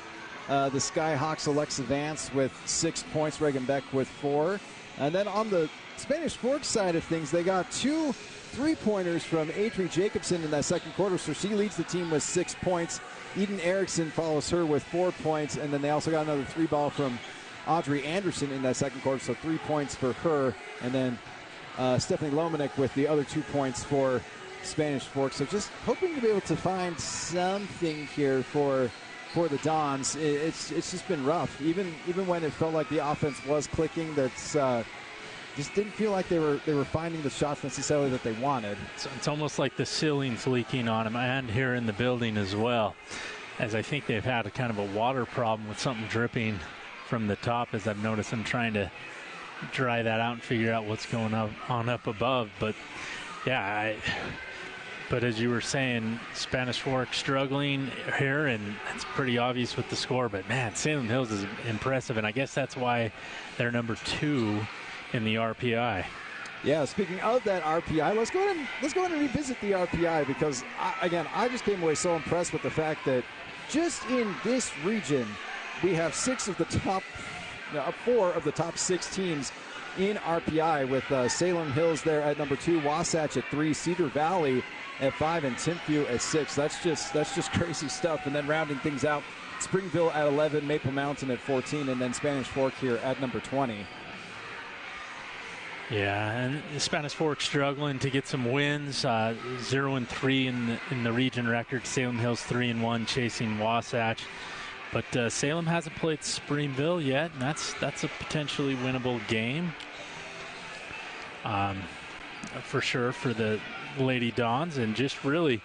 the Skyhawks. Alexa Vance with 6 points. Reagan Beck with 4. And then on the Spanish Fork side of things, they got 2 3-pointers from Adri Jacobson in that second quarter, so she leads the team with 6 points. Eden Erickson follows her with 4 points, and then they also got another 3-ball from Audrey Anderson in that second quarter, so 3 points for her. And then Stephanie Lomanek with the other 2 points for Spanish Fork. So just hoping to be able to find something here for for the Dons. It's just been rough. Even when it felt like the offense was clicking, that's just didn't feel like they were finding the shots necessarily that they wanted. So it's almost like the ceiling's leaking on them, and here in the building as well, as I think they've had a kind of a water problem with something dripping from the top, as I've noticed them trying to dry that out and figure out what's going on up above. But yeah, but as you were saying, Spanish Fork struggling here, and it's pretty obvious with the score. But man, Salem Hills is impressive, and I guess that's why they're number 2 in the RPI. Yeah, speaking of that RPI, let's go ahead and revisit the RPI, because I just came away so impressed with the fact that just in this region we have 4 of the top 6 teams in RPI, with Salem Hills there at number 2, Wasatch at 3, Cedar Valley at 5, and Timpview at 6. That's just crazy stuff. And then rounding things out, Springville at 11, Maple Mountain at 14, and then Spanish Fork here at number 20. Yeah, and Spanish Fork struggling to get some wins. 0-3 in the region record. Salem Hills 3-1, chasing Wasatch. But Salem hasn't played Springville yet, and that's a potentially winnable game. For sure for the Lady Dons, and just really,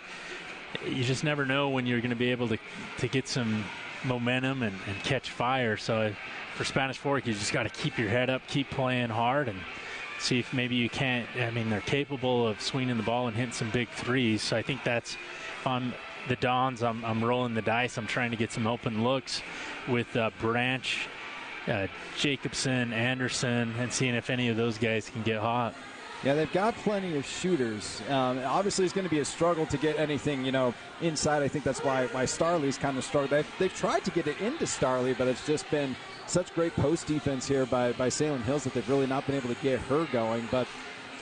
you just never know when you're going to be able to get some momentum and catch fire. So for Spanish Fork, you just got to keep your head up, keep playing hard, and see if maybe you can't. I mean, they're capable of swinging the ball and hitting some big threes. So I think that's on the Dons. I'm rolling the dice. I'm trying to get some open looks with Branch, Jacobson, Anderson, and seeing if any of those guys can get hot. Yeah, they've got plenty of shooters. Obviously, it's going to be a struggle to get anything, inside. I think that's why Starley's kind of struggled. They've tried to get it into Starley, but it's just been such great post defense here by Salem Hills that they've really not been able to get her going. But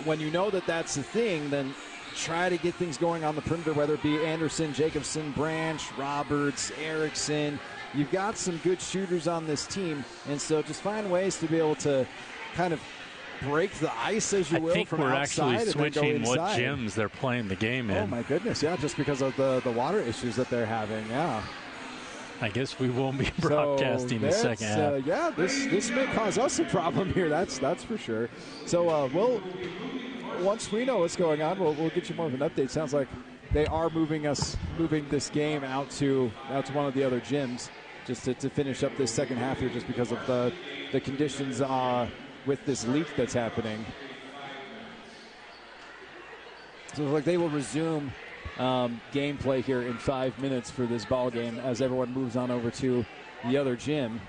when you know that that's the thing, then try to get things going on the perimeter, whether it be Anderson, Jacobson, Branch, Roberts, Erickson. You've got some good shooters on this team, and so just find ways to be able to kind of break the ice, as you will, from outside. I think we're actually switching what gyms they're playing the game in. Oh, my goodness, yeah, just because of the water issues that they're having, yeah. I guess we won't be broadcasting the second half. Yeah, this may cause us a problem here, that's for sure. So once we know what's going on, we'll get you more of an update. Sounds like they are moving this game out to one of the other gyms just to finish up this second half here, just because of the conditions with this leak that's happening. So like they will resume gameplay here in 5 minutes for this ball game as everyone moves on over to the other gym.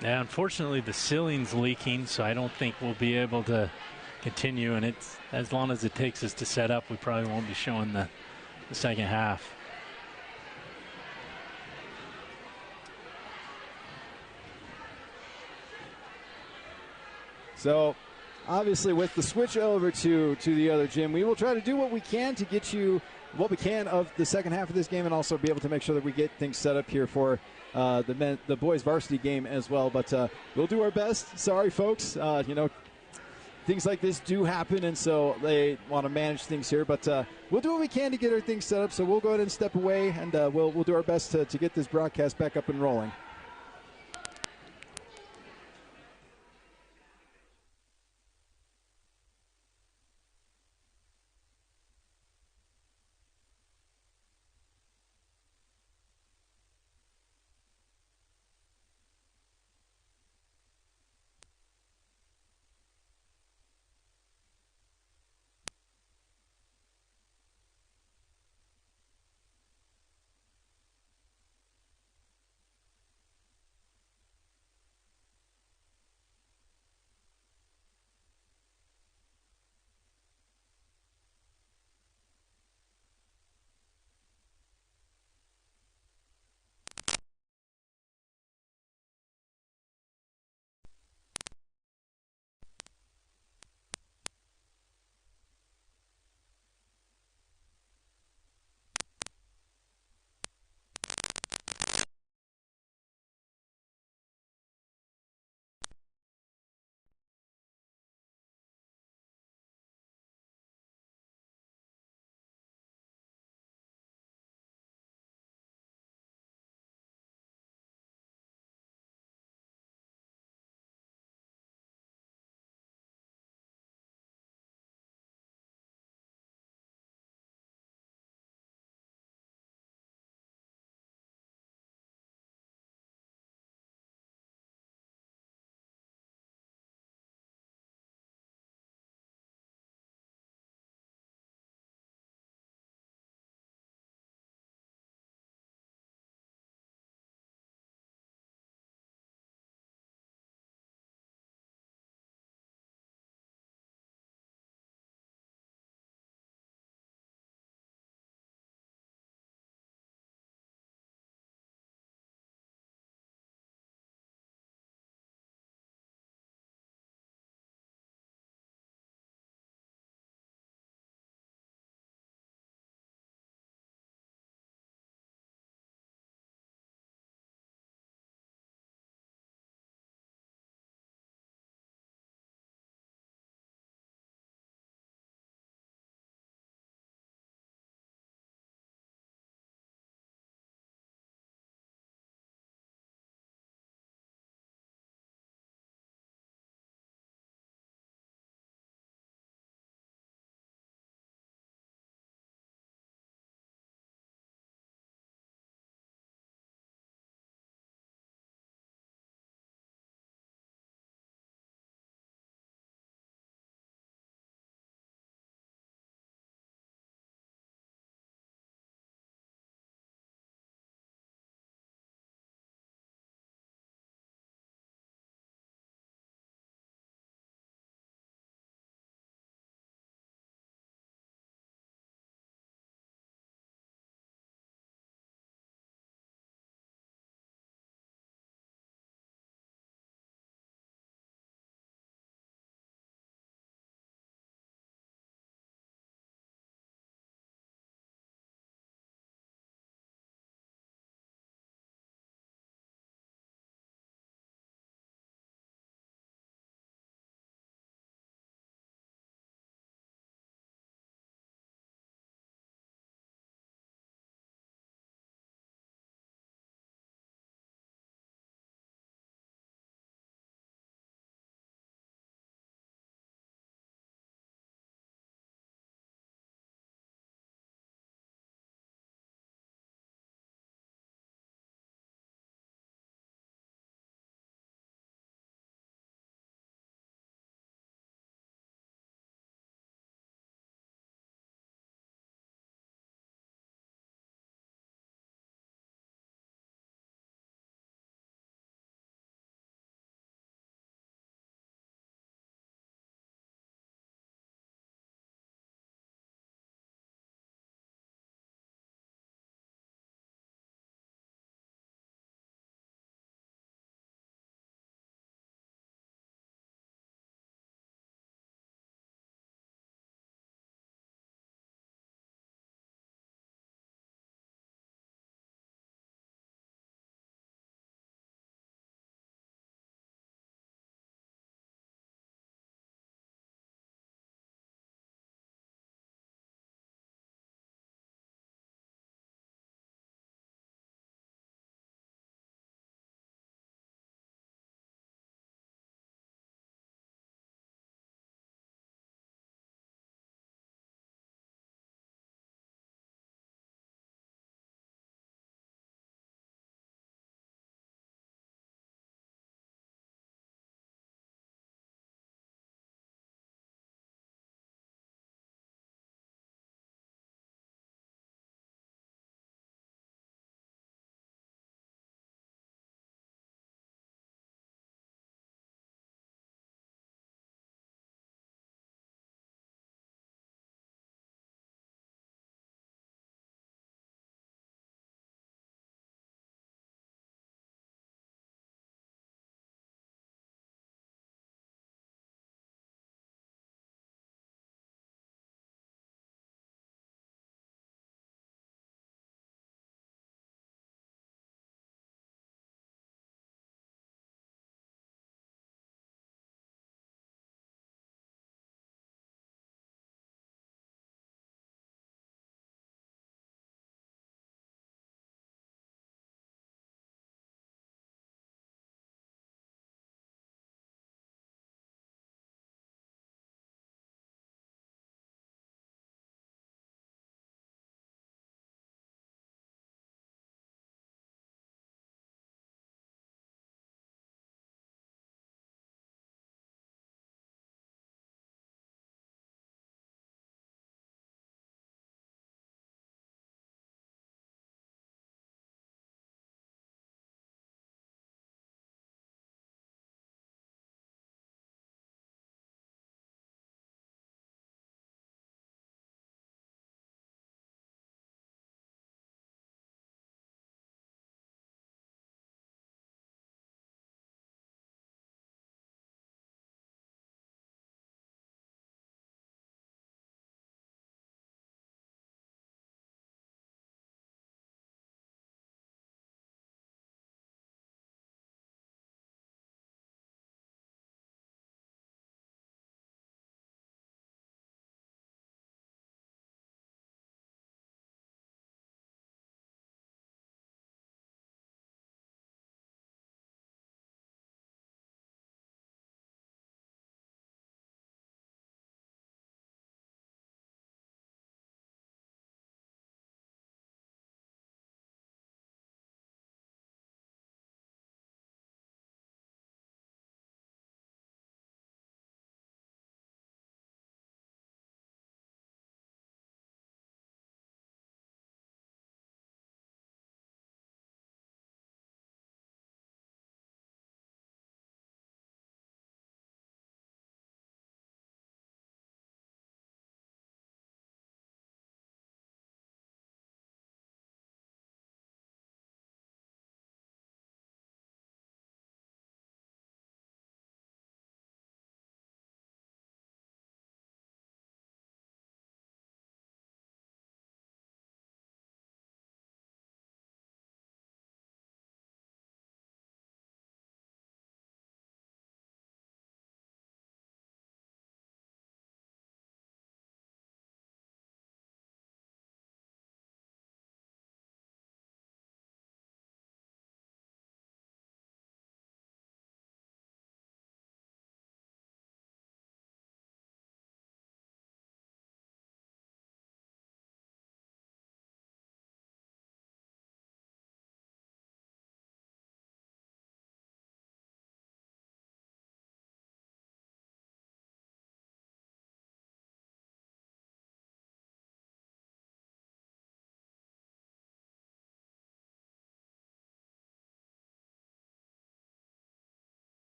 Yeah, unfortunately the ceiling's leaking, so I don't think we'll be able to continue, and it's as long as it takes us to set up, we probably won't be showing the second half. So, obviously, with the switch over to the other gym, we will try to do what we can to get you what we can of the second half of this game, and also be able to make sure that we get things set up here for the boys varsity game as well. But we'll do our best. Sorry, folks. Things like this do happen, and so they want to manage things here. But we'll do what we can to get our things set up. So we'll go ahead and step away, and we'll do our best to get this broadcast back up and rolling.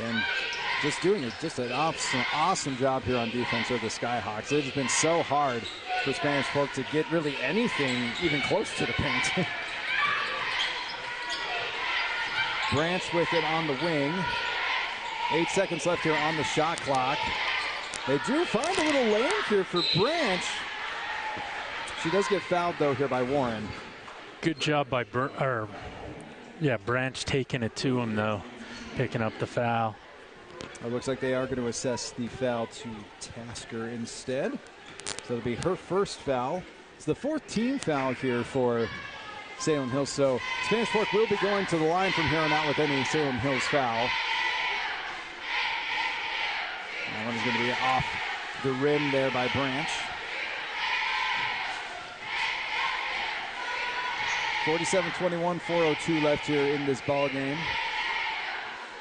And just doing it, just an awesome job here on defense of the Skyhawks. It's been so hard for Spanish Fork to get really anything even close to the paint. Branch with it on the wing. 8 seconds left here on the shot clock. They do find a little lane here for Branch. She does get fouled, though, here by Warren. Good job by Branch taking it to him, though, picking up the foul. It looks like they are going to assess the foul to Tasker instead. So it'll be her first foul. It's the 4th team foul here for Salem Hills. So Spanish Fork will be going to the line from here on out with any Salem Hills foul. That one is going to be off the rim there by Branch. 47-21, 4:02 left here in this ball game.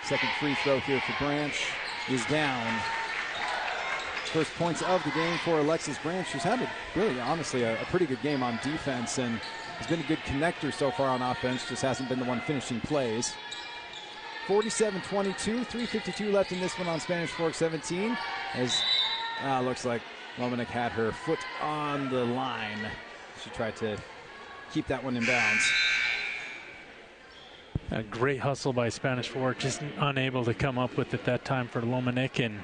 Second free throw here for Branch is down. First points of the game for Alexis Branch, who's had honestly a pretty good game on defense and has been a good connector so far on offense, just hasn't been the one finishing plays. 47-22, 3:52 left in this one on Spanish Fork 17. As looks like Lomenick had her foot on the line. She tried to keep that one in bounds. A great hustle by Spanish Fork, just unable to come up with it that time for Lomenick, and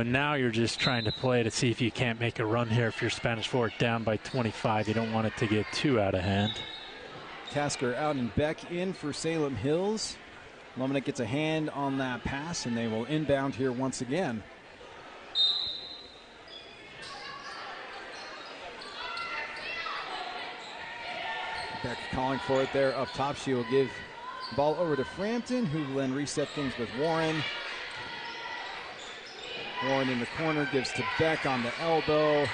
now you're just trying to play to see if you can't make a run here. If you're Spanish Fork down by 25, you don't want it to get too out of hand. Tasker out and Beck in for Salem Hills. Lomenick gets a hand on that pass, and they will inbound here once again. Beck calling for it there up top. She will give the ball over to Frampton, who will then reset things with Warren. Warren in the corner gives to Beck on the elbow.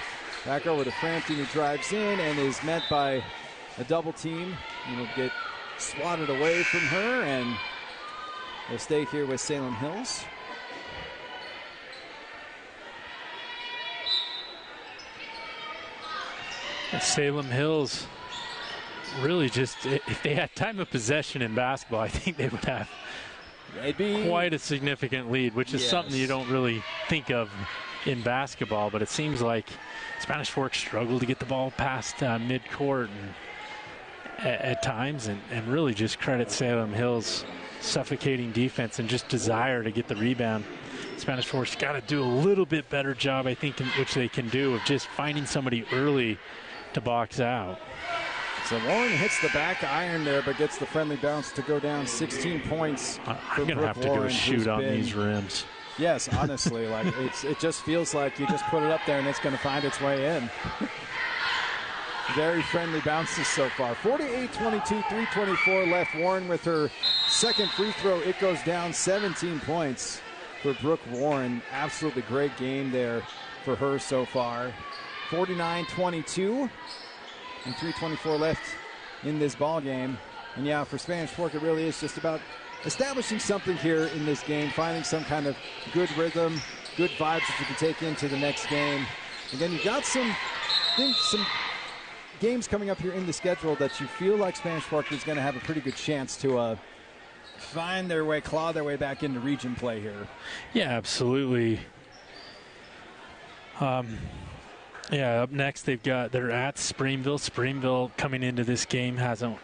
Back over to Frampton, who drives in and is met by a double team. And will get swatted away from her, and will stay here with Salem Hills. And Salem Hills really just, if they had time of possession in basketball, I think they would have quite a significant lead, which is something you don't really think of in basketball, but it seems like Spanish Fork struggled to get the ball past midcourt at times, and really just credit Salem Hills' suffocating defense and just desire to get the rebound. Spanish Fork's got to do a little bit better job, I think, which they can do, of just finding somebody early to box out. So Warren hits the back iron there, but gets the friendly bounce to go down 16 points. I'm going to have to do a shoot on these rims. Yes, honestly, it just feels like you just put it up there and it's going to find its way in. Very friendly bounces so far. 48-22, 3:24 left. Warren with her second free throw. It goes down 17 points for Brooke Warren. Absolutely great game there for her so far. 49-22. And 3:24 left in this ball game. And yeah, for Spanish Fork, it really is just about establishing something here in this game, finding some kind of good rhythm, good vibes that you can take into the next game. Again, you've got some games coming up here in the schedule that you feel like Spanish Fork is going to have a pretty good chance to find their way, claw their way back into region play here. Yeah, absolutely. Yeah, up next they're at Springville. Springville coming into this game hasn't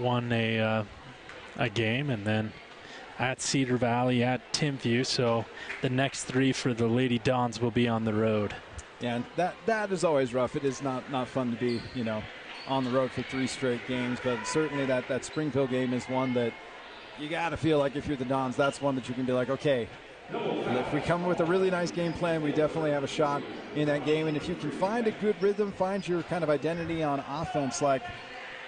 won a game, and then at Cedar Valley, at Timpview. So the next three for the Lady Dons will be on the road. Yeah, and that is always rough. It is not fun to be on the road for 3 straight games, but certainly that Springville game is one that you got to feel like if you're the Dons, that's one that you can be like, okay, if we come with a really nice game plan, we definitely have a shot in that game. And if you can find a good rhythm, find your kind of identity on offense,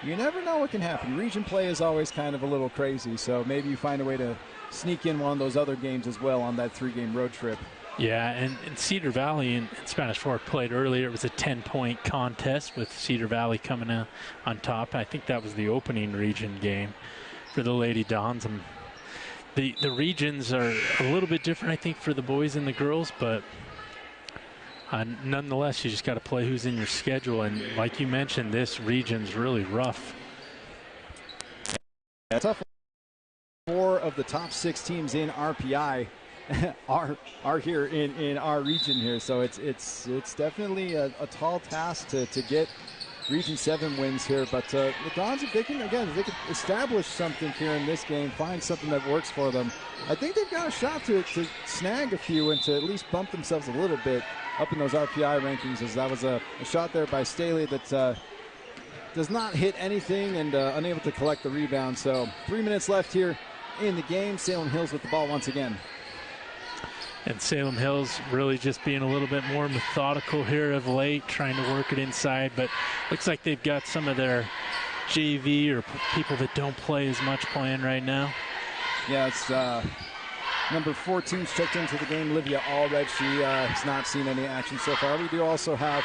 you never know what can happen. Region play is always kind of a little crazy, so maybe you find a way to sneak in one of those other games as well on that 3-game road trip. Yeah, and Cedar Valley and Spanish Fork played earlier. It was a 10-point contest with Cedar Valley coming out on top. I think that was the opening region game for the Lady Dons. And the regions are a little bit different, I think, for the boys and the girls, but nonetheless, you just got to play who's in your schedule. And like you mentioned, this region's really rough. Tough 4 of the top 6 teams in RPI are here in our region here. So it's definitely a tall task to get Region 7 wins here. But the Dons, if they can establish something here in this game, find something that works for them, I think they've got a shot to snag a few and to at least bump themselves a little bit up in those RPI rankings, as that was a shot there by Staley that does not hit anything and unable to collect the rebound. So 3 minutes left here in the game. Salem Hills with the ball once again. And Salem Hills really just being a little bit more methodical here of late, trying to work it inside, but looks like they've got some of their JV or people that don't play as much playing right now. Yeah, it's number 14's checked into the game, Livia Allred. She has not seen any action so far. We do also have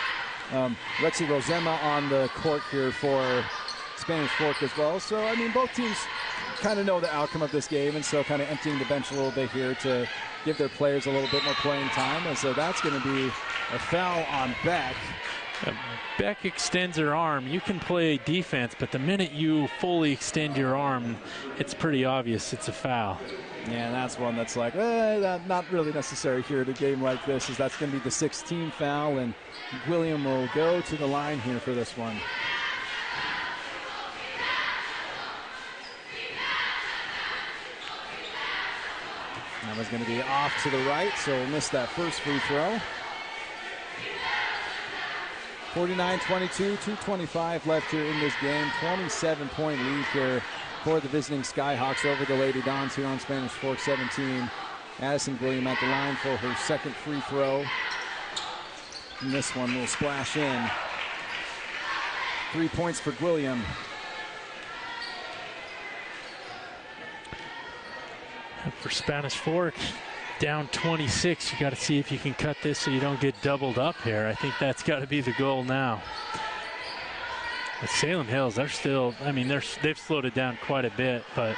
Rexy Rosema on the court here for Spanish Fork as well. So, I mean, both teams kind of know the outcome of this game, and so kind of emptying the bench a little bit here to give their players a little bit more playing time. And so that's going to be a foul on Beck. Beck extends her arm. You can play defense, but the minute you fully extend your arm, it's pretty obvious it's a foul. Yeah, and that's one that's like, not really necessary here at a game like this, as that's going to be the 16th foul, and William will go to the line here for this one. That was going to be off to the right, so we'll miss that first free throw. 49-22, 2:25 left here in this game. 27-point lead here for the visiting Skyhawks over the Lady Dons here on Spanish Fork 17. Addison William at the line for her second free throw. And this one will splash in. 3 points for William. For Spanish Fork, down 26, you got to see if you can cut this so you don't get doubled up here. I think that's got to be the goal now. But Salem Hills, they're still, I mean, they've slowed it down quite a bit, but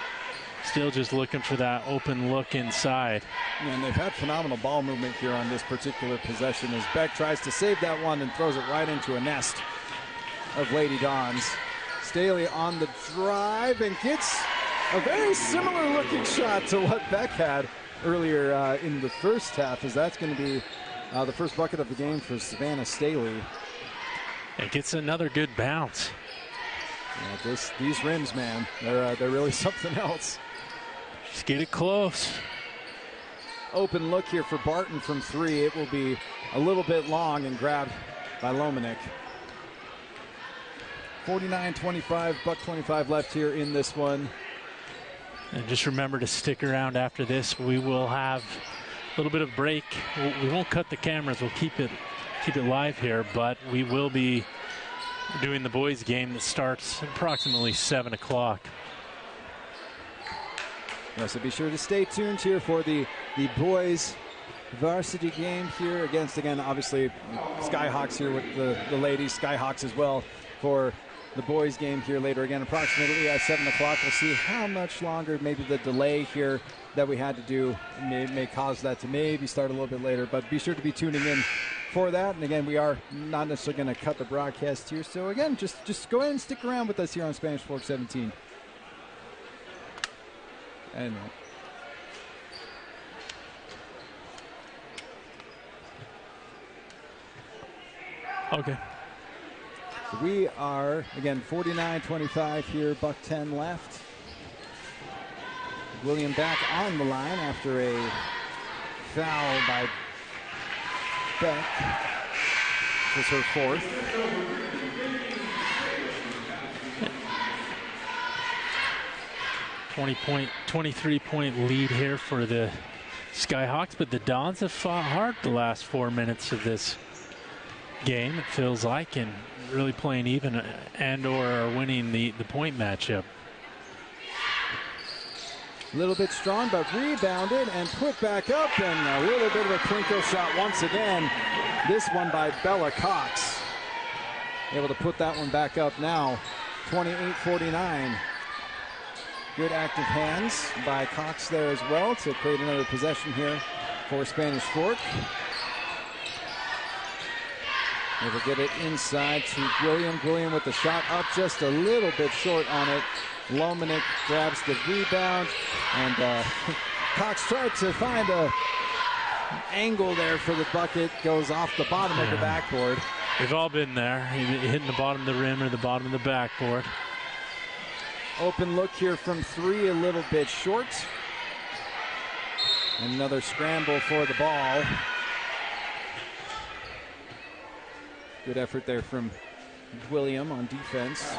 still just looking for that open look inside. And they've had phenomenal ball movement here on this particular possession as Beck tries to save that one and throws it right into a nest of Lady Dons. Staley on the drive and gets a very similar looking shot to what Beck had earlier in the first half, as that's going to be the first bucket of the game for Savannah Staley. It gets another good bounce. Yeah, these rims, man, they're really something else. Just get it close. Open look here for Barton from 3. It will be a little bit long and grabbed by Lomenick. 49-25, $1:25 left here in this one. And just remember to stick around after this. We will have a little bit of break. We won't cut the cameras. We'll keep it live here, but we will be doing the boys game that starts approximately 7 o'clock. Yeah, so be sure to stay tuned here for the boys varsity game here against, again, obviously Skyhawks here with the ladies, Skyhawks as well for the boys game here later, again approximately at 7 o'clock. We'll see how much longer maybe the delay here that we had to do may cause that to maybe start a little bit later, but be sure to be tuning in for that. And again, we are not necessarily going to cut the broadcast here, so again, just go ahead and stick around with us here on Spanish Fork 17. And okay. So we are, again, 49-25 here, $1:10 left. William back on the line after a foul by Beck. This is her fourth. .20 23-point lead here for the Skyhawks, but the Dons have fought hard the last 4 minutes of this game, it feels like, and really playing even and or are winning the point matchup. A little bit strong, but rebounded and put back up, and a little bit of a twinkle shot once again. This one by Bella Cox. Able to put that one back up now, 28-49. Good active hands by Cox there as well to create another possession here for Spanish Fork. They will get it inside to Gwilliam. Gwilliam with the shot up just a little bit short on it. Lomanik grabs the rebound, and Cox tried to find an angle there for the bucket. Goes off the bottom of the backboard. We've all been there, hitting the bottom of the rim or the bottom of the backboard. Open look here from three, a little bit short. Another scramble for the ball. Good effort there from William on defense.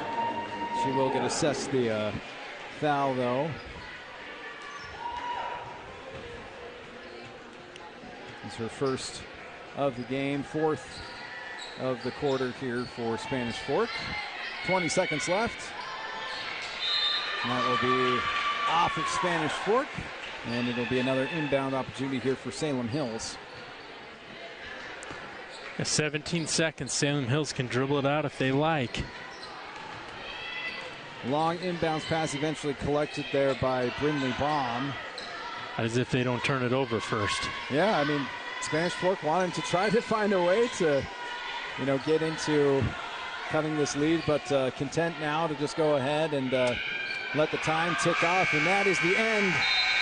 She will get assessed the foul, though. It's her first of the game, fourth of the quarter here for Spanish Fork. 20 seconds left. And that will be off of Spanish Fork, and it'll be another inbound opportunity here for Salem Hills. 17 seconds. Salem Hills can dribble it out if they like. Long inbounds pass eventually collected there by Brindley Baum. As if they don't turn it over first. Yeah, I mean, Spanish Fork wanting to try to find a way to, get into cutting this lead, but content now to just go ahead and let the time tick off, and that is the end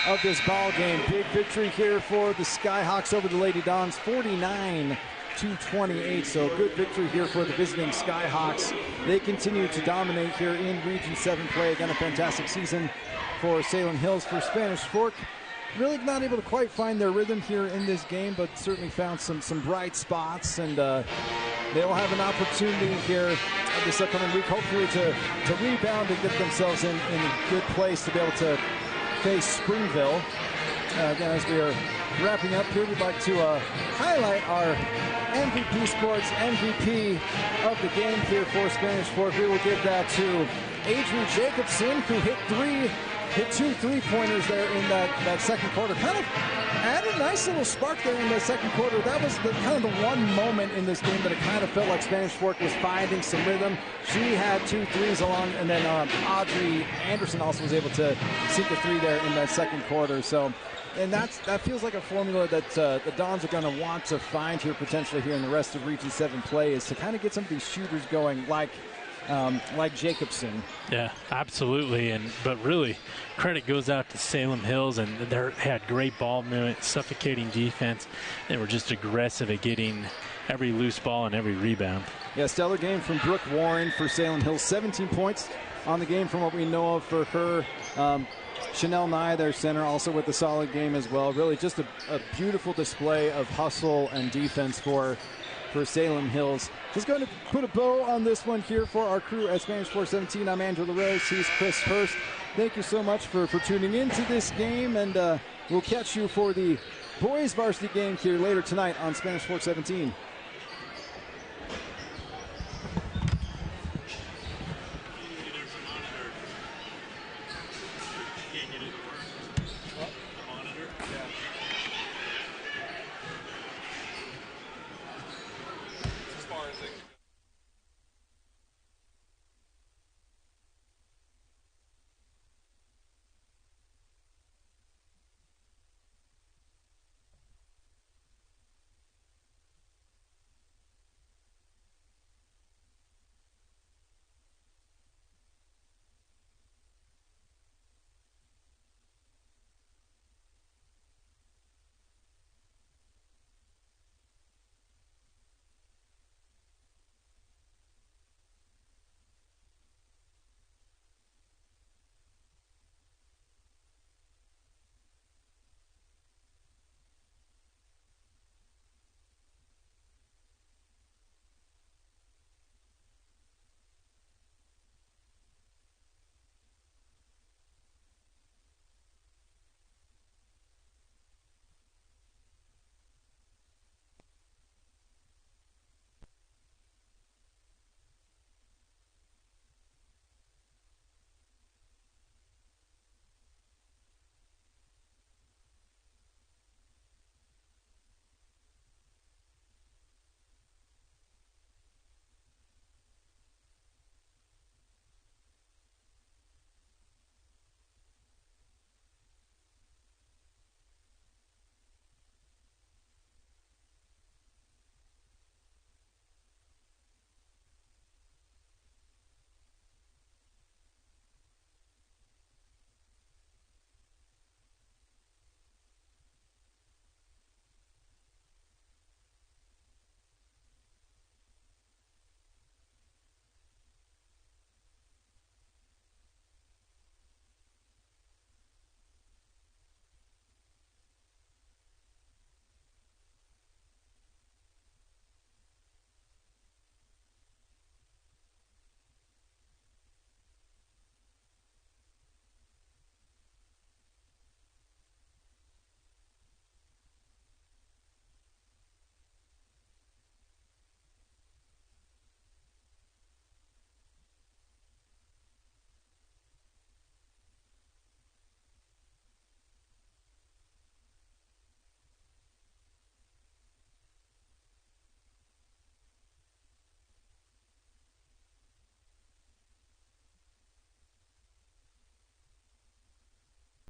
of this ball game. Big victory here for the Skyhawks over the Lady Dons, 49-28. So good victory here for the visiting Skyhawks. They continue to dominate here in Region 7 play. Again, a fantastic season for Salem Hills. For Spanish Fork, really not able to quite find their rhythm here in this game, but certainly found some bright spots, and they'll have an opportunity here this upcoming week, hopefully to rebound and get themselves in a good place to be able to face Springville. Again, as we are wrapping up here, we'd like to highlight our MVP Sports MVP of the game here for Spanish Fork. We will give that to Adrian Jacobson, who hit two three-pointers there in that second quarter. Kind of added a nice little spark there in the second quarter. That was kind of the one moment in this game that it kind of felt like Spanish Fork was finding some rhythm. She had 2 threes along, and then Audrey Anderson also was able to sink a three there in that second quarter. So, and that feels like a formula that the Dons are going to want to find here potentially here in the rest of Region 7 play, is to kind of get some of these shooters going like Jacobson. Yeah, absolutely. But really, credit goes out to Salem Hills, and they had great ball movement, suffocating defense. They were just aggressive at getting every loose ball and every rebound. Yeah, stellar game from Brooke Warren for Salem Hills. 17 points on the game from what we know of for her. Chanel Nye, their center, also with a solid game as well. Really just a beautiful display of hustle and defense for Salem Hills. Just going to put a bow on this one here for our crew at Spanish 417. I'm Andrew LaRose. He's Chris Hurst. Thank you so much for tuning into this game, and we'll catch you for the boys varsity game here later tonight on Spanish 417.